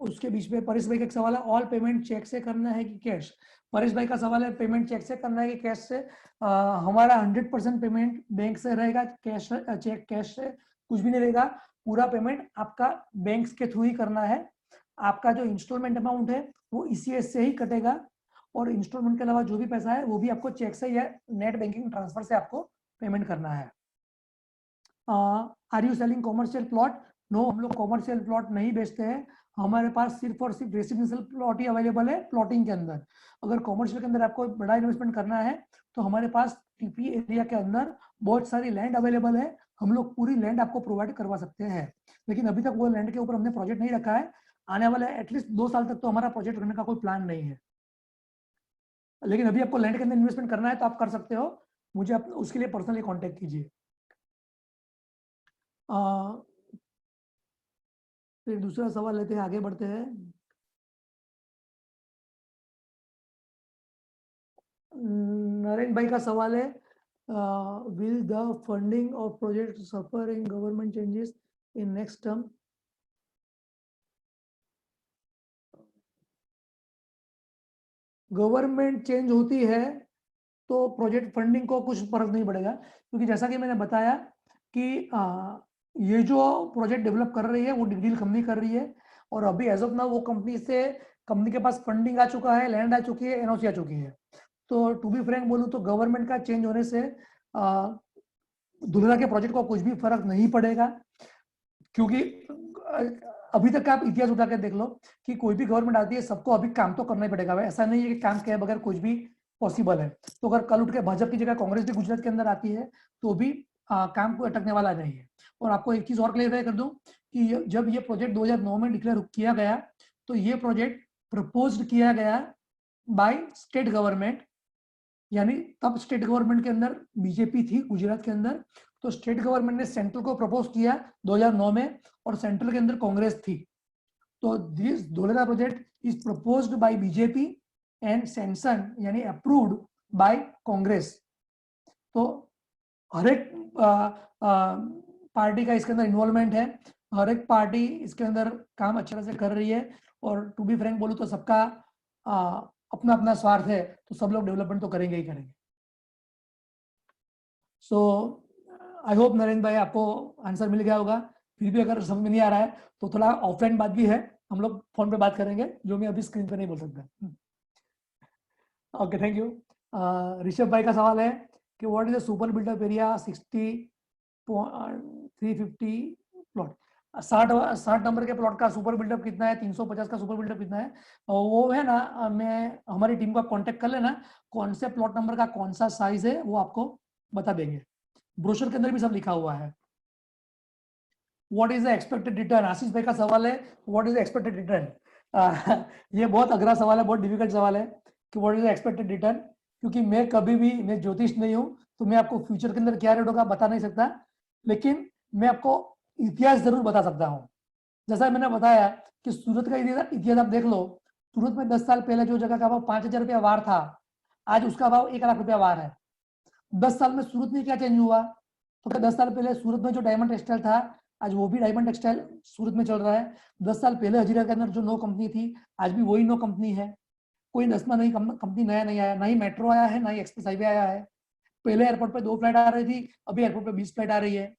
उसके बीच में परेश भाई का एक सवाल है ऑल पेमेंट चेक से करना है कि कैश। परेश भाई का सवाल है पेमेंट चेक से करना है कि कैश से। हमारा 100% पेमेंट बैंक से रहेगा, कैश चेक कैश से कुछ भी नहीं रहेगा। पूरा पेमेंट आपका बैंक के थ्रू ही करना है। आपका जो इंस्टॉलमेंट अमाउंट है वो ईसीएस से ही कटेगा, और इंस्टॉलमेंट के अलावा जो भी पैसा है वो भी आपको चेक से या नेट बैंकिंग ट्रांसफर से आपको पेमेंट करना है। Are you selling commercial plot. No, हम लोग कॉमर्शियल प्लॉट नहीं बेचते हैं, हमारे पास सिर्फ और सिर्फ रेसिडेंशियल प्लॉट ही अवेलेबल है प्लॉटिंग के अंदर। अगर कॉमर्शियल के अंदर आपको बड़ा इन्वेस्टमेंट करना है तो हमारे पास टीपी एरिया के अंदर बहुत सारी लैंड अवेलेबल है, हम लोग पूरी लैंड आपको प्रोवाइड करवा सकते हैं। लेकिन अभी तक वो लैंड के ऊपर हमने प्रोजेक्ट नहीं रखा है, आने वाले एटलीस्ट 2 साल तक तो हमारा प्रोजेक्ट रखने का कोई प्लान नहीं है। लेकिन अभी आपको लैंड के अंदर इन्वेस्टमेंट करना है तो आप कर सकते हो, मुझे उसके लिए पर्सनली कांटेक्ट कीजिए। फिर दूसरा सवाल लेते हैं, आगे बढ़ते हैं। नरेंद्र भाई का सवाल है will the funding of project suffer in government changes in next term. Government change होती है तो प्रोजेक्ट फंडिंग को कुछ फर्क नहीं पड़ेगा, क्योंकि जैसा कि मैंने बताया कि ये जो प्रोजेक्ट डेवलप कर रही है वो डील कंपनी कर रही है, और अभी एज ऑफ नाउ वो कंपनी के पास फंडिंग आ चुका है, लैंड आ चुकी है, एनओसी आ चुकी है। तो टू बी फ्रैंक बोलूं तो गवर्नमेंट का चेंज होने से दुल्हरा के प्रोजेक्ट को कुछ भी फर्क नहीं पड़ेगा, क्योंकि अभी तक आप इतिहास उठा के देख लो कि कोई भी गवर्नमेंट आती है सबको अभी काम तो करना ही पड़ेगा। ऐसा नहीं है कि काम किए बगैर कुछ भी पॉसिबल है। तो अगर कल उठ के भाजपा की जगह कांग्रेस भी गुजरात के अंदर आती है तो भी काम को अटकने वाला नहीं है। और आपको एक चीज और क्लियर कर दूं कि जब ये प्रोजेक्ट 2009 में डिक्लेयर किया गया तो ये प्रोजेक्ट प्रपोज्ड किया गया बाय स्टेट गवर्नमेंट, यानी तब स्टेट गवर्नमेंट के अंदर बीजेपी थी गुजरात के अंदर, तो स्टेट गवर्नमेंट ने सेंट्रल को प्रपोज किया 2009 में और सेंट्रल के अंदर कांग्रेस थी। तो this Dholera project is proposed by BJP and sanction यानी अप्रूव्ड बाय कांग्रेस। तो हर एक पार्टी का इसके अंदर इन्वॉल्वमेंट है, हर एक पार्टी इसके अंदर काम अच्छी तरह से कर रही है। और टू बी फ्रैंक बोलूं तो सबका अपना अपना स्वार्थ है, तो सब लोग डेवलपमेंट तो करेंगे ही करेंगे। सो आई होप नरेंद्र भाई आपको आंसर मिल गया होगा। फिर भी अगर समझ में नहीं आ रहा है तो थोड़ा ऑफलाइन बात भी है, हम लोग फोन पे बात करेंगे, जो मैं अभी स्क्रीन पे नहीं बोल सकता। Okay, thank you. ऋषभ भाई का सवाल है कि what is the super built-up area 350 plot, 60 नंबर के प्लॉट का सुपर बिल्डअप कितना है, 350 का सुपर बिल्डअप कितना है, वो है ना, मैं हमारी टीम को आप कांटेक्ट कर लेना, कौन से प्लॉट नंबर का कौन सा साइज है वो आपको बता देंगे। ब्रोशर के अंदर भी सब लिखा हुआ है। What is the expected return, Ashish भाई का सवाल है what is the expected return. ये बहुत अघरा सवाल है, बहुत डिफिकल्ट सवाल है कि what is the expected return, क्योंकि मैं कभी भी, मैं ज्योतिष नहीं हूं, तो मैं आपको फ्यूचर के अंदर क्या रेट होगा बता नहीं सकता, लेकिन मैं आपको इतिहास जरूर बता सकता हूँ। जैसा मैंने बताया कि सूरत का इतिहास आप देख लो, सूरत में 10 साल पहले जो जगह का भाव 5,000 रुपया वार था, आज उसका भाव 1 लाख रुपया वार है। 10 साल में सूरत में क्या चेंज हुआ, तो 10 साल पहले सूरत में जो डायमंड टेक्सटाइल था, आज वो भी डायमंड टेक्सटाइल सूरत में चल रहा है। 10 साल पहले हजीरा के अंदर जो नो कंपनी थी, आज भी वही नो कंपनी है। कोई 10वां नई कंपनी नया नहीं आया, ना ही मेट्रो आया है, ना ही एक्सप्रेस हाईवे आया है। पहले एयरपोर्ट पे 2 फ्लाइट आ रही थी, अभी एयरपोर्ट पे 20 फ्लाइट आ रही है।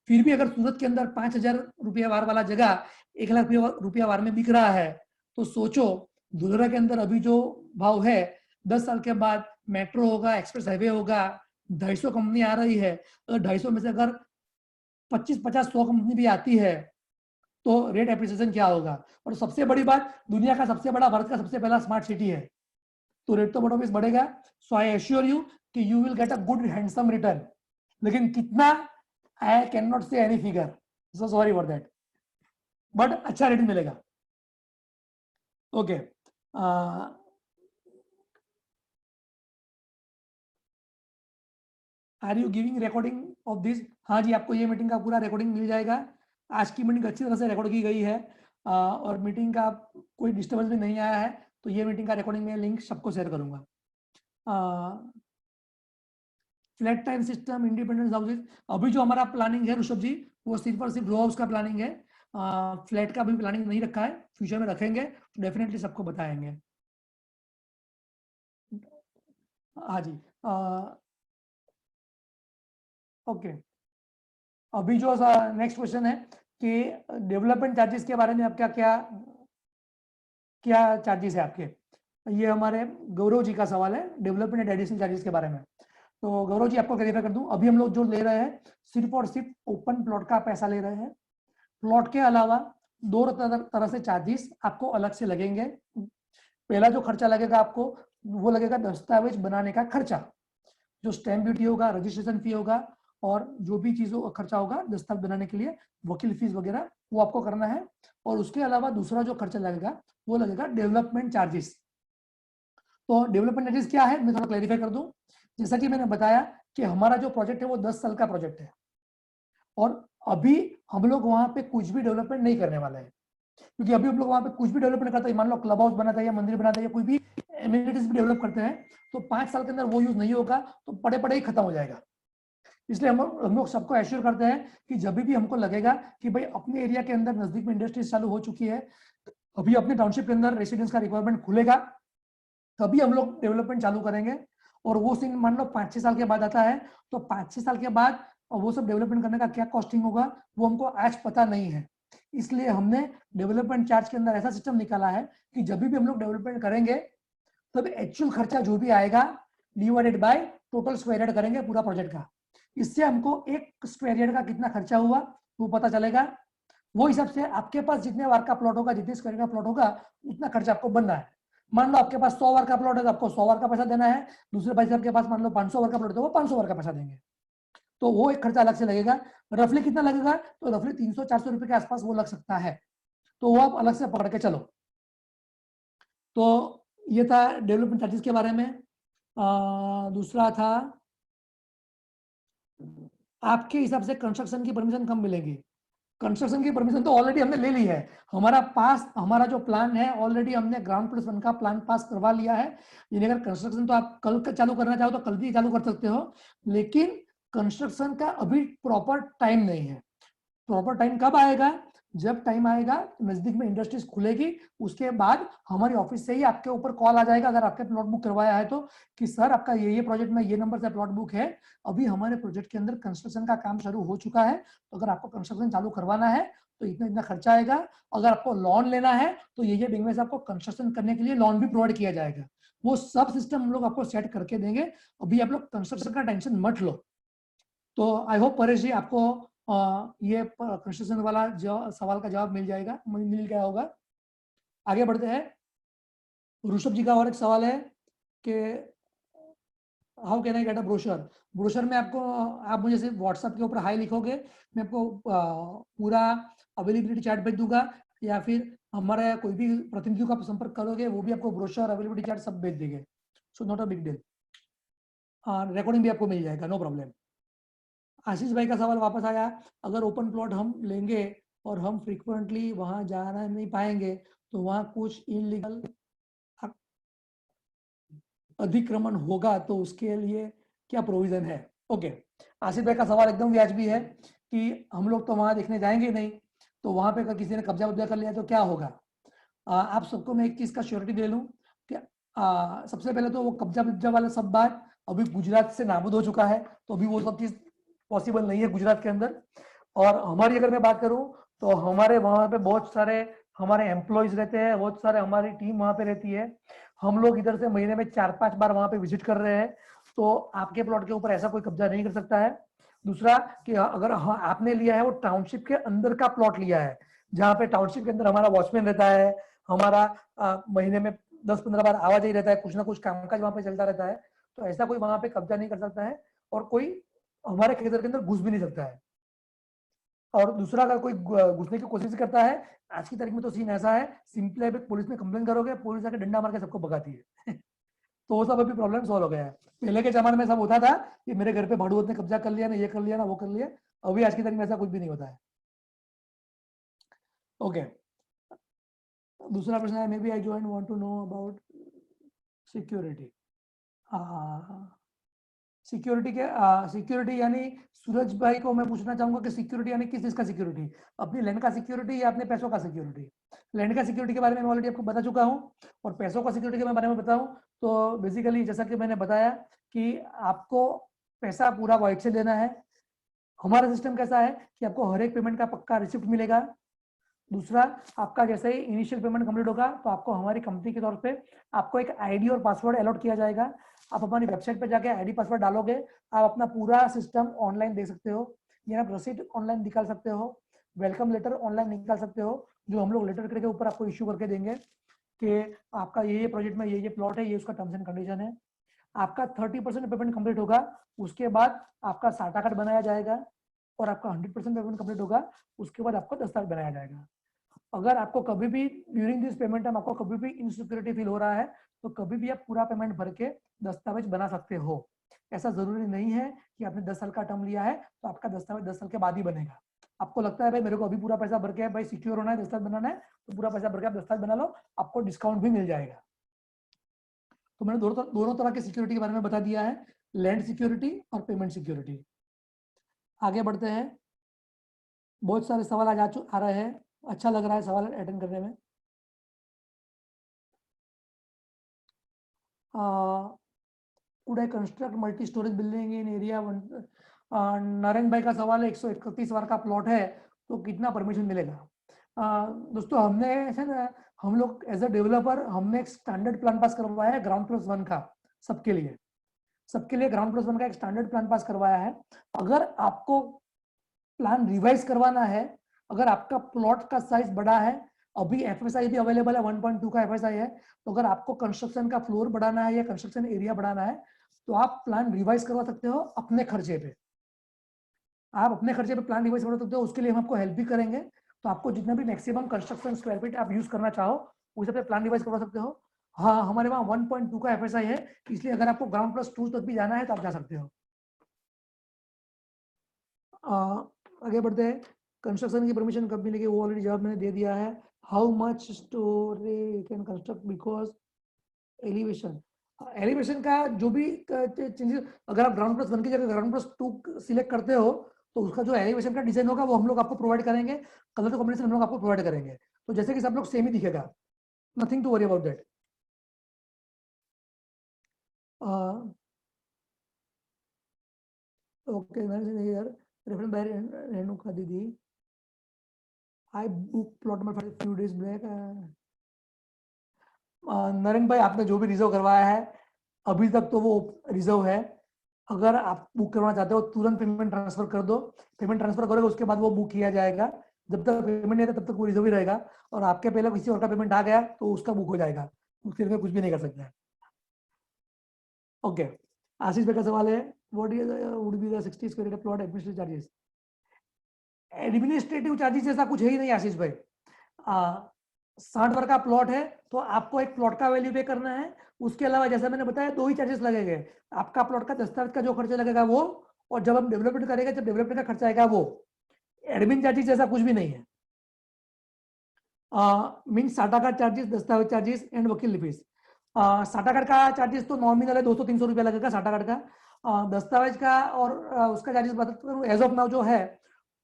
फिर भी अगर सूरत के अंदर 5,000 रुपया वार वाला जगह 1 लाख रुपया वार में बिक रहा है, तो सोचो धुलरा के अंदर अभी जो भाव है, 10 साल के बाद मेट्रो होगा, एक्सप्रेस हाईवे होगा, 250 कंपनी आ रही है, अगर 250 में से अगर 25, 50, 100 कंपनी भी आती है तो रेट एप्रिसिएशन क्या होगा। और सबसे बड़ी बात, दुनिया का सबसे बड़ा, भारत का सबसे पहला स्मार्ट सिटी है, तो रेट तो बड़ा बढ़ेगा। सो आई एश्योर यू कि you will get a good handsome return, लेकिन कितना, I can not say any figure, so sorry for that, but अच्छा रेट मिलेगा। Okay, are you giving recording of this, हाँ जी, आपको ये मीटिंग का पूरा रिकॉर्डिंग मिल जाएगा। आज की मीटिंग अच्छी तरह से रिकॉर्ड की गई है, और मीटिंग का कोई डिस्टर्बेंस भी नहीं आया है, तो ये मीटिंग का रिकॉर्डिंग में लिंक सबको शेयर करूंगा। Flat time system, independence houses, अभी जो हमारा प्लानिंग है ऋषभ जी, वो सिर्फ और सिर्फ रो हाउस का प्लानिंग है, फ्लैट का भी प्लानिंग नहीं रखा है, फ्यूचर में रखेंगे तो डेफिनेटली सबको बताएंगे। हाँ जी, ओके। अभी जो नेक्स्ट क्वेश्चन है कि डेवलपमेंट चार्जेस के बारे में आपका क्या क्या चार्जेस है आपके, ये हमारे गौरव जी का सवाल है डेवलपमेंट एंड एडिशनल चार्जेस के बारे में। तो गौरव जी आपको क्लैरिफाई कर दूं, अभी हम लोग जो ले रहे हैं सिर्फ और सिर्फ ओपन प्लॉट का पैसा ले रहे हैं। प्लॉट के अलावा 2 तरह से चार्जेस आपको अलग से लगेंगे। पहला जो खर्चा लगेगा आपको, वो लगेगा दस्तावेज बनाने का खर्चा, जो स्टैंप ड्यूटी होगा, रजिस्ट्रेशन फी होगा, और जो भी चीजों का खर्चा होगा दस्तावेज बनाने के लिए, वकील फीस वगैरह, वो आपको करना है। और उसके अलावा दूसरा जो खर्चा लगेगा वो लगेगा डेवलपमेंट चार्जेस। तो डेवलपमेंट चार्जेस क्या है, मैं थोड़ा क्लैरिफाई कर दूं। जैसा कि मैंने बताया कि हमारा जो प्रोजेक्ट है वो 10 साल का प्रोजेक्ट है, और अभी हम लोग वहां पे कुछ भी डेवलपमेंट नहीं करने वाले हैं, क्योंकि अभी हम लोग वहां पे कुछ भी डेवलपमेंट करते हैं, मान लो क्लब हाउस बनाता है या मंदिर बनाता है या कोई भी एमिनिटीज भी डेवलप करते हैं, तो 5 साल के अंदर वो यूज नहीं होगा, तो पड़े पड़े ही खत्म हो जाएगा। इसलिए हम लोग सबको एश्योर करते हैं कि जब भी हमको लगेगा कि भाई अपने एरिया के अंदर नजदीक में इंडस्ट्रीज चालू हो चुकी है, अभी अपने टाउनशिप के अंदर रेसिडेंस का रिक्वायरमेंट खुलेगा, तभी हम लोग डेवलपमेंट चालू करेंगे। और वो सीन मान लो 5-6 साल के बाद आता है, तो 5-6 साल के बाद वो सब डेवलपमेंट करने का क्या कॉस्टिंग होगा वो हमको आज पता नहीं है। इसलिए हमने डेवलपमेंट चार्ज के अंदर ऐसा सिस्टम निकाला है कि जब भी हम लोग डेवलपमेंट करेंगे, तब एक्चुअल खर्चा जो भी आएगा divided by total square yard करेंगे पूरा प्रोजेक्ट का। इससे हमको एक स्क्वायर यार्ड का कितना खर्चा हुआ वो पता चलेगा। वो हिसाब से आपके पास जितने वार का प्लॉट होगा, जितने स्क्वायर का प्लॉट होगा, उतना खर्चा आपको बनना है। मान लो आपके पास 100 ओवर का प्लॉट है तो आपको 100 ओवर का पैसा देना है, दूसरे भाई साहब के पास मान लो 500 ओवर का प्लॉट है तो वो 500 ओवर का पैसा देंगे, तो वो एक खर्चा अलग से लगेगा। रफली कितना लगेगा, तो रफली 300-400 रुपए के आसपास वो लग सकता है, तो वो आप अलग से पकड़ के चलो। तो ये था डेवलपमेंट चार्जेस के बारे में। दूसरा था आपके हिसाब से कंस्ट्रक्शन की परमिशन कब मिलेगी। कंस्ट्रक्शन की परमिशन तो ऑलरेडी हमने ले ली है, हमारा जो प्लान है ऑलरेडी हमने ग्राउंड प्लस 1 का प्लान पास करवा लिया है। यानी अगर कंस्ट्रक्शन तो आप कल चालू करना चाहो तो कल भी चालू कर सकते हो, लेकिन कंस्ट्रक्शन का अभी प्रॉपर टाइम नहीं है। प्रॉपर टाइम कब आएगा, जब टाइम आएगा नजदीक में इंडस्ट्रीज खुलेगी, उसके बाद हमारी ऑफिस से ही आपके ऊपर कॉल आ जाएगा अगर आपके प्लॉट बुक करवाया है तो, कि सर आपका ये प्रोजेक्ट में ये नंबर से प्लॉट बुक है, अभी हमारे प्रोजेक्ट के अंदर कंस्ट्रक्शन का काम शुरू हो चुका है, तो अगर आपको कंस्ट्रक्शन चालू करवाना है तो इतना इतना खर्चा आएगा। अगर आपको लोन लेना है तो ये बैंक में से आपको कंस्ट्रक्शन करने के लिए लोन भी प्रोवाइड किया जाएगा। वो सब सिस्टम हम लोग आपको सेट करके देंगे, अभी आप लोग कंस्ट्रक्शन का टेंशन मत लो। तो आई होप परेश जी आपको ये कंस्ट्रक्शन वाला सवाल का जवाब मिल गया होगा। आगे बढ़ते हैं। ऋषभ जी का और एक सवाल है कि how can I get a brochure. Brochure में आपको, आप मुझे सिर्फ व्हाट्सएप के ऊपर हाई लिखोगे, मैं आपको पूरा अवेलेबिलिटी चार्ट भेज दूंगा, या फिर हमारे कोई भी प्रतिनिधियों का संपर्क करोगे वो भी आपको ब्रोशर अवेलेबिलिटी चार्ट सब भेज देंगे। So not a big deal, recording भी आपको मिल जाएगा, नो प्रॉब्लम। आशीष भाई का सवाल वापस आया, अगर ओपन प्लॉट हम लेंगे और हम फ्रीक्वेंटली वहां जाना नहीं पाएंगे तो वहां कुछ इनलीगल अधिक्रमण होगा तो उसके लिए क्या प्रोविजन है। ओके, आशीष भाई का सवाल एकदम वाजिबी है कि हम लोग तो वहां देखने जाएंगे नहीं, तो वहां पे अगर किसी ने कब्जा कर लिया तो क्या होगा। आप सबको मैं एक चीज का श्योरिटी दे लूं कि सबसे पहले तो वो कब्जा वाला सब बात अभी गुजरात से नाबूद हो चुका है, तो अभी वो सब चीज पॉसिबल नहीं है गुजरात के अंदर। और हमारी अगर मैं बात करूं तो हमारे वहां पे बहुत सारे हमारे एम्प्लॉयज रहते हैं, बहुत सारे हमारी टीम वहां पे रहती है, हम लोग इधर से महीने में 4-5 बार वहां पे विजिट कर रहे हैं, तो आपके प्लॉट के ऊपर ऐसा कोई कब्जा नहीं कर सकता है। दूसरा कि अगर आपने लिया है वो टाउनशिप के अंदर का प्लॉट लिया है, जहाँ पे टाउनशिप के अंदर हमारा वॉचमैन रहता है, हमारा महीने में 10-15 बार आवाजाही रहता है, कुछ ना कुछ कामकाज वहां पे चलता रहता है, तो ऐसा कोई वहां पे कब्जा नहीं कर सकता है और कोई हमारे खेतर के अंदर घुस भी नहीं सकता है। और दूसरा, अगर कोई घुसने की कोशिश करता है, आज की तारीख में तो सीन ऐसा है, सिंपली पुलिस में कंप्लेन करोगे, पुलिस आके डंडा मार के सबको भगाती है तो वो सब अभी प्रॉब्लम सॉल्व हो गया है। पहले के जमाने में सब होता था कि मेरे घर पे भाड़ुत ने कब्जा कर लिया ना, ये कर लिया ना, वो कर लिया, अभी आज की तारीख में ऐसा कुछ भी नहीं होता है। ओके, दूसरा प्रश्न है, may be I join want to know about security. Security यानी सूरज भाई को मैं पूछना चाहूंगा कि सिक्योरिटी यानी किस चीज का सिक्योरिटी, अपनी लैंड का सिक्योरिटी या अपने पैसों का सिक्योरिटी। लैंड का सिक्योरिटी के बारे में ऑलरेडी आपको बता चुका हूं, और पैसों का सिक्योरिटी के बारे में बताऊं तो बेसिकली जैसा कि मैंने बताया कि आपको पैसा पूरा वाइट से देना है। हमारा सिस्टम कैसा है कि आपको हर एक पेमेंट का पक्का रिसिप्ट मिलेगा। दूसरा, आपका जैसे ही इनिशियल पेमेंट कंप्लीट होगा तो आपको हमारी कंपनी के तौर पे आपको एक आईडी और पासवर्ड अलॉट किया जाएगा। आप हमारी वेबसाइट पे जाके आईडी पासवर्ड डालोगे, आप अपना पूरा सिस्टम ऑनलाइन देख सकते हो, या आप रसीद ऑनलाइन निकाल सकते हो, वेलकम लेटर ऑनलाइन निकाल सकते हो, जो हम लोग लेटर के ऊपर आपको इश्यू करके देंगे कि आपका ये प्रोजेक्ट में ये प्लॉट है, ये उसका टर्म्स एंड कंडीशन है। आपका 30% पेमेंट कंप्लीट होगा, उसके बाद आपका साटा कार्ड बनाया जाएगा, और आपका 100% पेमेंट कंप्लीट होगा, उसके बाद आपको दस्तावेज बनाया जाएगा। अगर आपको कभी भी ड्यूरिंग दिस पेमेंट टाइम आपको कभी भी इनसिक्योरिटी फील हो रहा है तो कभी भी आप पूरा पेमेंट भर के दस्तावेज बना सकते हो। ऐसा जरूरी नहीं है कि आपने 10 साल का टर्म लिया है तो आपका दस्तावेज 10 साल के बाद ही बनेगा। आपको लगता है भाई मेरे को अभी पूरा पैसा भर के भाई सिक्योर होना है, दस्तावेज बनाना है, तो पूरा पैसा भर के आप दस्तावेज बना लो, आपको डिस्काउंट भी मिल जाएगा। तो मैंने दोनों तरह के सिक्योरिटी के बारे में बता दिया है, लैंड सिक्योरिटी और पेमेंट सिक्योरिटी। आगे बढ़ते हैं। बहुत सारे सवाल आज आ रहे हैं, अच्छा लग रहा है सवाल अटेंड करने में। Could I construct multi storage building in area 1। Narayan भाई का सवाल है, 131 वार का प्लॉट है तो कितना परमिशन मिलेगा। दोस्तों हमने ऐसे ना, हम लोग एज अ डेवलपर हमने एक स्टैंडर्ड प्लान पास करवाया है ग्राउंड प्लस 1 का, सबके लिए ग्राउंड प्लस 1 का एक स्टैंडर्ड प्लान पास करवाया है। अगर आपको प्लान रिवाइज करवाना है, अगर आपका प्लॉट का साइज बड़ा है, अभी एफएसआई भी अवेलेबल है, 1.2 का एफएसआई है। तो अगर आपको कंस्ट्रक्शन का फ्लोर बढ़ाना है या कंस्ट्रक्शन एरिया बढ़ाना है तो आप प्लान रिवाइज करवा सकते हो अपने खर्चे पे। आप अपने खर्चे पे प्लान रिवाइज करवा सकते हो, उसके लिए हम आपको हेल्प भी करेंगे। तो आपको जितना भी मैक्सिमम कंस्ट्रक्शन स्क्वायर फीट आप यूज करना चाहो उस पे प्लान रिवाइज करवा सकते हो। हाँ, हमारे वहाँ 1.2 का एफएसआई है, इसलिए अगर आपको ग्राउंड प्लस 2 तक भी जाना है तो आप जा सकते हो। आगे बढ़ते हैं। कंस्ट्रक्शन की परमिशन कब मिलेगी? वो ऑलरेडी जवाब मैंने दे दिया है। How much storage can construct because elevation. Elevation का जो भी चेंजेस, अगर आप ग्राउंड प्लस 1 की जगह ग्राउंड प्लस 2 सिलेक्ट करते हो तो उसका जो एलिवेशन का डिजाइन होगा वो हम लोग आपको प्रोवाइड करेंगे, कलर कॉम्बिनेशन हम लोग आपको प्रोवाइड करेंगे, तो जैसे कि सब लोग सेम ही दिखेगा, nothing to worry about that. Okay यार, रेफरेंस बाय रेणुका दीदी, I book plot number for few days back. Narendra भाई, आपने जो भी रिजर्व करवाया है अभी तक तो वो रिजर्व है। अगर आप बुक करवाना चाहते हो तुरंत पेमेंट ट्रांसफर कर दो। पेमेंट ट्रांसफर करोगे उसके बाद वो बुक किया जाएगा। जब तक पेमेंट नहीं आता तब तक वो रिजर्व ही रहेगा, और आपके पहले किसी और का पेमेंट आ गया तो उसका बुक हो जाएगा, उसके लिए कुछ भी नहीं कर सकते हैं। ओके, आशीष भाई का सवाल है, what is would be the 60 square feet plot administrative charges? Administrative charges ऐसा कुछ है ही नहीं आशीष भाई। 60 वर्ग का प्लॉट है तो आपको एक प्लॉट का वैल्यू पे करना है, उसके अलावा जैसा मैंने बताया 2 ही चार्जेस लगेंगे। आपका प्लॉट का दस्तावेज का जो खर्चा लगेगा वो, और जब हम डेवलपमेंट करेंगे जब डेवलपमेंट का खर्चा आएगा वो। एडमिन चार्जेस जैसा कुछ भी नहीं है। मीन साटा कार्ड चार्जेस, दस्तावेज चार्जेस एंड वकील फीस। साटा कार्ड का चार्जेस तो नॉमिनल है, 200-300 रुपया लगेगा साटा कार्ड का। दस्तावेज का और उसका चार्जेस बता करूँ, एज ऑफ नाउ जो है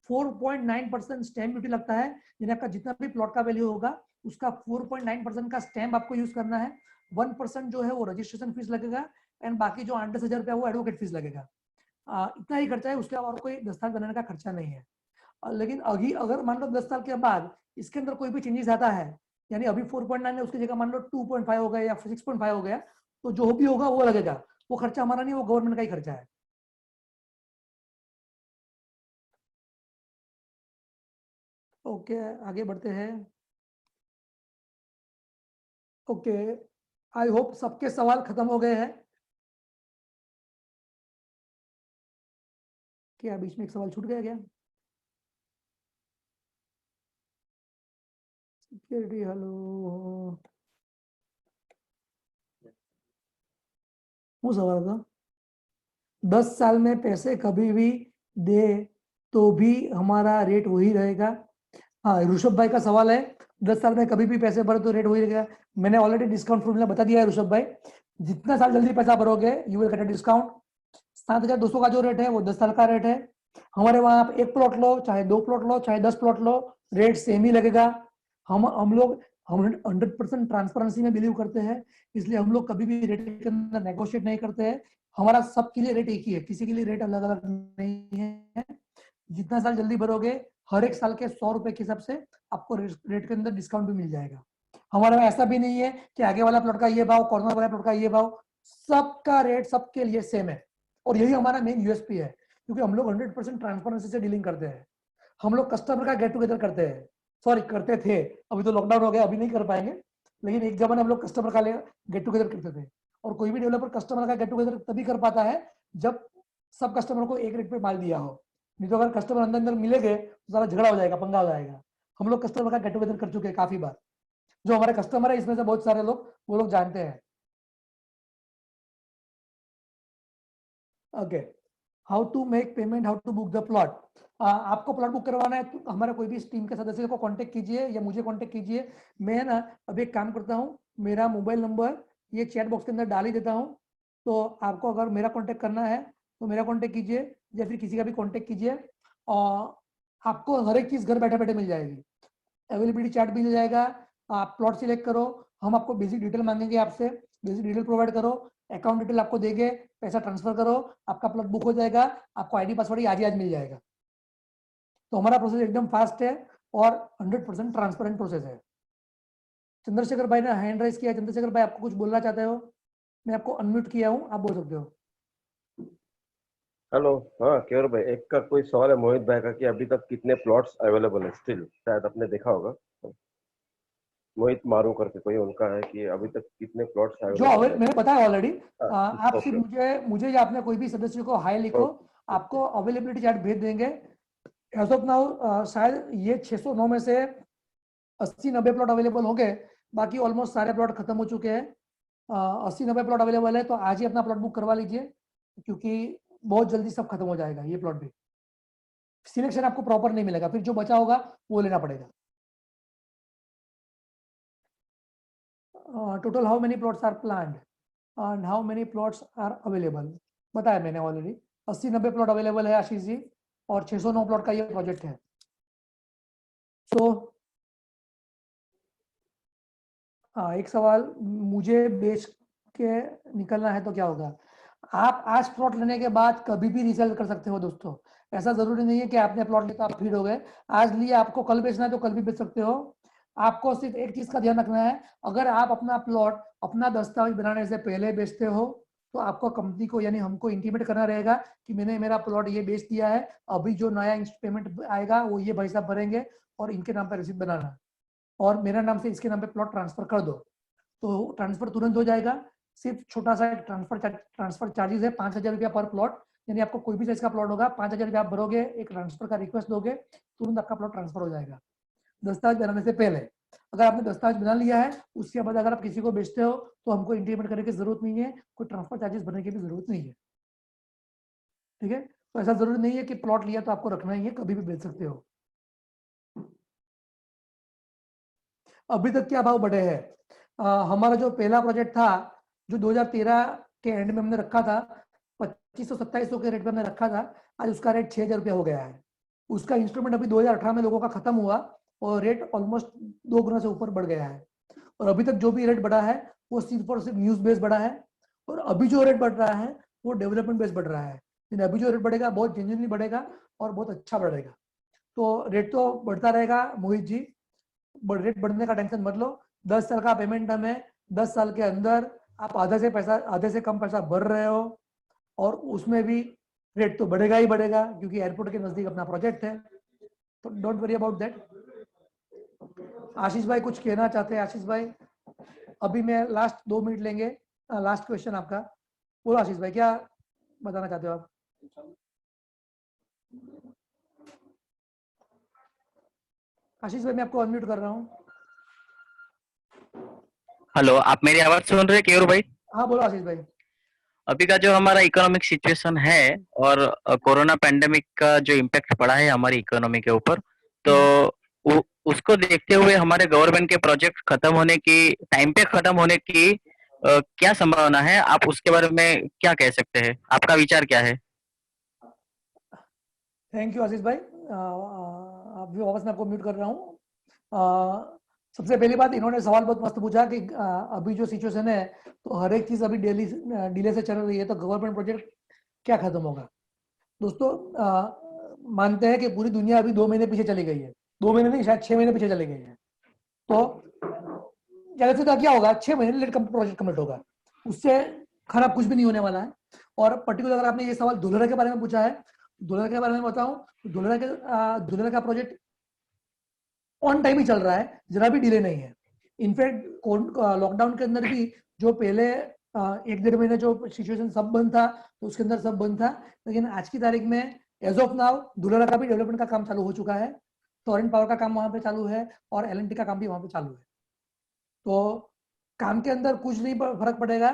4.9% स्टैम्प ड्यूटी लगता है। यानी आपका जितना भी प्लॉट का वैल्यू होगा उसका 4.9% का स्टैम्प आपको यूज करना है। 1% जो है वो रजिस्ट्रेशन फीस लगेगा, एंड बाकी जो 8-10 हजार रुपया वो एडवोकेट फीस लगेगा। इतना ही खर्चा है, उसके अलावा और कोई दस्तावेज बनाने का खर्चा नहीं है। लेकिन अभी अगर मान लो 10 साल के बाद इसके अंदर कोई भी चेंजेस आता है, यानी अभी 4.9 है उसकी जगह मान लो 2.5 हो गया या 6.5 हो गया, तो जो भी होगा वो लगेगा। वो खर्चा हमारा नहीं, वो गवर्नमेंट का ही खर्चा है। ओके, आगे बढ़ते हैं। ओके, आई होप सबके सवाल खत्म हो गए हैं। क्या बीच में एक सवाल छूट गया क्या? सिक्योरिटी, हेलो, वो सवाल था 10 साल में पैसे कभी भी दे तो भी हमारा रेट वही रहेगा। हाँ, ऋषभ भाई का सवाल है, 10 साल में कभी भी पैसे भरो तो रेट वही रहेगा। मैंने ऑलरेडी डिस्काउंट फॉर्मूला बता दिया है ऋषभ भाई। जितना साल जल्दी पैसा भरोगे you will get a discount. 7,200 का जो रेट है वो 10 साल का रेट है। हमारे वहां आप 1 प्लॉट लो चाहे 2 प्लॉट लो चाहे 10 प्लॉट लो, रेट सेम ही लगेगा। हम लोग 100% ट्रांसपेरेंसी में बिलीव करते हैं, इसलिए हम लोग कभी भी रेट के अंदर नेगोशिएट नहीं करते हैं। हमारा सबके लिए रेट एक ही है, किसी के लिए रेट अलग अलग नहीं है। जितना साल जल्दी भरोगे हर एक साल के 100 रुपए के हिसाब से आपको रेट के अंदर डिस्काउंट भी मिल जाएगा। हमारे में ऐसा भी नहीं है कि आगे वाला प्लॉट का ये भाव, कॉर्नर वाला प्लॉट का ये भाव, सबका रेट सबके लिए सेम है। और यही हमारा मेन यूएसपी है, क्योंकि हम लोग 100% ट्रांसपेरेंसी से डीलिंग करते हैं। हम लोग कस्टमर का गेट टुगेदर करते हैं, सॉरी करते थे, अभी तो लॉकडाउन हो गया अभी नहीं कर पाएंगे, लेकिन एक जमाने हम लोग कस्टमर का गेट टुगेदर करते थे। और कोई भी डेवलपर कस्टमर का गेट टुगेदर तभी कर पाता है जब सब कस्टमर को एक रेट पे माल दिया हो। नहीं तो अगर कस्टमर अंदर अंदर मिलेंगे तो सारा झगड़ा हो जाएगा, पंगा हो जाएगा। हम लोग कस्टमर का गेट टुगेदर कर चुके हैं काफी बार। जो हमारे कस्टमर है इसमें से बहुत सारे लोग वो लोग जानते हैं। Okay, how to make payment, how to book the plot. आपको प्लॉट बुक करवाना है तो हमारे कोई भी टीम के सदस्य को कांटेक्ट कीजिए या मुझे कांटेक्ट कीजिए। मैं ना अभी एक काम करता हूँ, मेरा मोबाइल नंबर ये चैट बॉक्स के अंदर डाल ही देता हूँ। तो आपको अगर मेरा कांटेक्ट करना है तो मेरा कांटेक्ट कीजिए या फिर किसी का भी कांटेक्ट कीजिए, और आपको हर एक चीज घर बैठे बैठे मिल जाएगी। अवेलेबिलिटी चार्ट मिल जाएगा। आप प्लॉट सिलेक्ट करो, हम आपको बेसिक डिटेल मांगेंगे आपसे, बेसिक डिटेल प्रोवाइड करो, अकाउंट डिटेल आपको देंगे, पैसा ट्रांसफर करो, आपका प्लॉट बुक हो जाएगा। आपको आईडी पासवर्ड ही आज ही आज मिल जाएगा। तो हमारा प्रोसेस एकदम फास्ट है और 100% ट्रांसपेरेंट प्रोसेस है। चंद्रशेखर भाई ने हैंड राइज किया। चंद्रशेखर भाई आपको कुछ बोलना चाहते हो? मैं आपको अनम्यूट किया हूँ, आप बोल सकते हो। हेलो। हाँ केवल भाई, एक का कोई सवाल है मोहित भाई का कि अभी तक कितने प्लॉट्स अवेलेबल है स्टिल, शायद आपने देखा होगा। मोहित मारू करके कोई उनका है कि अभी तक कितने प्लॉट्स जो अवेलेबल है। मैंने बताया ऑलरेडी। हाँ, आप सिर्फ ओके मुझे मुझे या अपने कोई भी सदस्य को हाई लिखो, ओके आपको अवेलेबिलिटी चार्ट भेज देंगे। एज ऑफ नाउ शायद ये 609 में से 80-90 प्लॉट अवेलेबल होंगे, बाकी ऑलमोस्ट सारे प्लॉट खत्म हो चुके हैं। 80-90 प्लॉट अवेलेबल है, तो आज ही अपना प्लॉट बुक करवा लीजिए, क्योंकि बहुत जल्दी सब खत्म हो जाएगा। ये प्लॉट भी सिलेक्शन आपको प्रॉपर नहीं मिलेगा, फिर जो बचा होगा वो लेना पड़ेगा। Total how many plots are planned and how many plots are available, बताया मैंने ऑलरेडी। 80-90 प्लॉट अवेलेबल है आशीष जी, और 609 प्लॉट का ये प्रोजेक्ट है। सो एक सवाल, मुझे बेच के निकलना है तो क्या होगा? आप आज प्लॉट लेने के बाद कभी भी रीसेल कर सकते हो दोस्तों। ऐसा जरूरी नहीं है कि आपने प्लॉट लिया तो आप फीड हो गए। आज लिए आपको कल बेचना है तो कल भी बेच सकते हो। आपको सिर्फ एक चीज का ध्यान रखना है, अगर आप अपना प्लॉट अपना दस्तावेज बनाने से पहले बेचते हो तो आपको कंपनी को यानी हमको इंटीमेट करना रहेगा कि मैंने मेरा प्लॉट ये बेच दिया है, अभी जो नया पेमेंट आएगा वो ये भाई साहब भरेंगे और इनके नाम पर रिसीट बनाना, और मेरा नाम से इसके नाम पे प्लॉट ट्रांसफर कर दो, तो ट्रांसफर तुरंत हो जाएगा। सिर्फ छोटा सा ट्रांसफर चार्जेस है 5,000 रुपया पर प्लॉट, यानी आपको कोई भी साइज का प्लॉट होगा 5,000 रुपया आप भरोगे, एक ट्रांसफर का रिक्वेस्ट दोगे, तुरंत आपका प्लॉट ट्रांसफर हो जाएगा दस्तावेज बनाने से पहले। अगर आपने दस्तावेज बना लिया है उसके बाद अगर आप किसी को बेचते हो तो हमको इंटीमेट करने की जरूरत नहीं है, कोई ट्रांसफर चार्जेस भरने की भी जरूरत नहीं है। ठीक है, तो ऐसा जरूरी नहीं है कि प्लॉट लिया तो आपको रखना ही है, कभी भी बेच सकते हो। अभी तक क्या भाव बढ़े हैं? हमारा जो पहला प्रोजेक्ट था जो 2013 के एंड में हमने रखा था, 2500-2700 के रेट पे हमने रखा था, आज उसका रेट 6,000 रुपया हो गया है। उसका इंस्ट्रूमेंट अभी 2018 में लोगों का खत्म हुआ और रेट ऑलमोस्ट 2 गुना से ऊपर बढ़ गया है। और अभी तक जो भी रेट बढ़ा है वो सिर्फ और सिर्फ न्यूज बेस बढ़ा है, और अभी जो रेट बढ़ रहा है वो डेवलपमेंट बेस बढ़ रहा है। लेकिन अभी जो रेट बढ़ेगा बहुत जेन्युइनली बढ़ेगा और बहुत अच्छा बढ़ेगा। तो रेट तो बढ़ता रहेगा मोहित जी, रेट बढ़ने का टेंशन मत लो। 10 साल का पेमेंट टर्म है, 10 साल के अंदर आप आधे से कम पैसा भर रहे हो, और उसमें भी रेट तो बढ़ेगा ही बढ़ेगा क्योंकि एयरपोर्ट के नजदीक अपना प्रोजेक्ट है। तो डोंट वरी अबाउट दैट। आशीष भाई कुछ कहना चाहते हैं? आशीष भाई अभी मैं लास्ट 2 मिनट लेंगे, लास्ट क्वेश्चन आपका। बोलो आशीष भाई, क्या बताना चाहते हो आप? आशीष भाई मैं आपको अनम्यूट कर रहा हूँ। हेलो, आप मेरी आवाज सुन रहे हैं केयूर भाई? हाँ बोलो आशीष भाई। अभी का जो हमारा इकोनॉमिक सिचुएशन है और कोरोना पैंडेमिक का जो इम्पैक्ट पड़ा है हमारी इकोनॉमी के ऊपर, तो उसको देखते हुए हमारे गवर्नमेंट के प्रोजेक्ट खत्म होने की टाइम पे खत्म होने की क्या संभावना है? आप उसके बारे में क्या कह सकते हैं? आपका विचार क्या है? थैंक यू आशीष भाई। अभी वापस मैं आपको म्यूट कर रहा हूँ। सबसे पहली बात, इन्होंने सवाल बहुत मस्त पूछा कि अभी जो सिचुएशन है तो हर एक चीज अभी डिले से चल रही है, तो गवर्नमेंट प्रोजेक्ट क्या खत्म होगा? दोस्तों मानते हैं कि पूरी दुनिया अभी 2 महीने पीछे चली गई है, 2 महीने नहीं शायद 6 महीने पीछे चली गई है। तो ज्यादा से ज्यादा क्या होगा, 6 महीने लेट प्रोजेक्ट कम्प्लीट होगा, उससे खराब कुछ भी नहीं होने वाला है। और पर्टिकुलर अगर आपने ये सवाल धुलेरा के बारे में पूछा है, धुलेरा के बारे में बताऊं, धुलेरा का प्रोजेक्ट ऑन टाइम ही चल रहा है, जरा भी डिले नहीं है। इनफैक्ट लॉकडाउन के अंदर भी जो पहले 1-1.5 महीने जो सिचुएशन सब बंद था तो उसके अंदर सब बंद था, लेकिन आज की तारीख में एज ऑफ नाउ धुलेरा का भी डेवलपमेंट का काम चालू हो चुका है, टोरेंट पावर का काम वहां पे चालू है और एलएनटी का काम भी वहां पे चालू है। तो काम के अंदर कुछ नहीं फर्क पड़ेगा।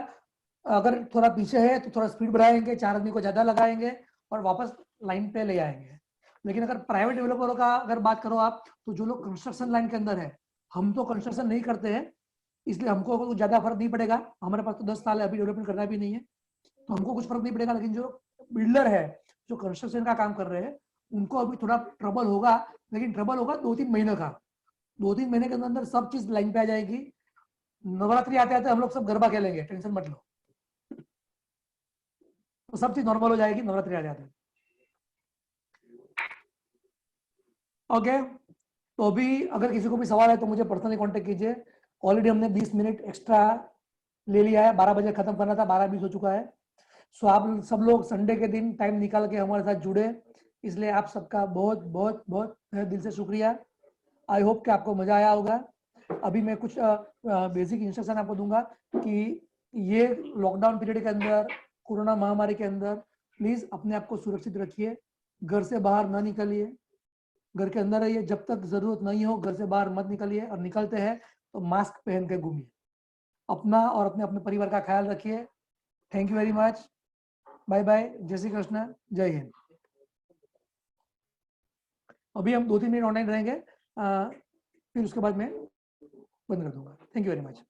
अगर थोड़ा पीछे है तो थोड़ा स्पीड बढ़ाएंगे, 4 आदमी को ज्यादा लगाएंगे और वापस लाइन पे ले आएंगे। लेकिन अगर प्राइवेट डेवलपरों का अगर बात करो आप, तो जो लोग कंस्ट्रक्शन लाइन के अंदर है, हम तो कंस्ट्रक्शन नहीं करते हैं इसलिए हमको कुछ ज्यादा फर्क नहीं पड़ेगा, हमारे पास तो 10 साल है, अभी डेवलपमेंट करना भी नहीं है तो हमको कुछ फर्क नहीं पड़ेगा। लेकिन जो बिल्डर है, जो कंस्ट्रक्शन का काम कर रहे हैं, उनको अभी थोड़ा ट्रबल होगा, लेकिन ट्रबल होगा 2-3 महीने का। 2-3 महीने के अंदर सब चीज लाइन पे आ जाएगी। नवरात्रि आते आते हम लोग सब गरबा खेलेंगे, टेंशन मत लो। तो सब चीज नॉर्मल हो जाएगी नवरात्रि आ जाते हैं। ओके, तो अभी अगर किसी को भी सवाल है तो मुझे पर्सनली कांटेक्ट कीजिए। ऑलरेडी हमने 20 मिनट एक्स्ट्रा ले लिया है, 12 बजे खत्म करना था, 12:20 हो चुका है। सो आप सब लोग संडे के दिन टाइम निकाल के हमारे साथ जुड़े, इसलिए आप सबका बहुत बहुत बहुत दिल से शुक्रिया। आई होप कि आपको मजा आया होगा। अभी मैं कुछ बेसिक इंस्ट्रक्शन आपको दूंगा कि ये लॉकडाउन पीरियड के अंदर, कोरोना महामारी के अंदर प्लीज अपने आप को सुरक्षित रखिए, घर से बाहर ना निकलिए, घर के अंदर रहिए, जब तक जरूरत नहीं हो घर से बाहर मत निकलिए, और निकलते हैं तो मास्क पहन के घूमिए। अपना और अपने अपने परिवार का ख्याल रखिए। Thank you very much, bye bye, जय श्री कृष्ण, जय हिंद। अभी हम 2-3 मिनट ऑनलाइन रहेंगे, फिर उसके बाद मैं बंद कर दूंगा। Thank you very much.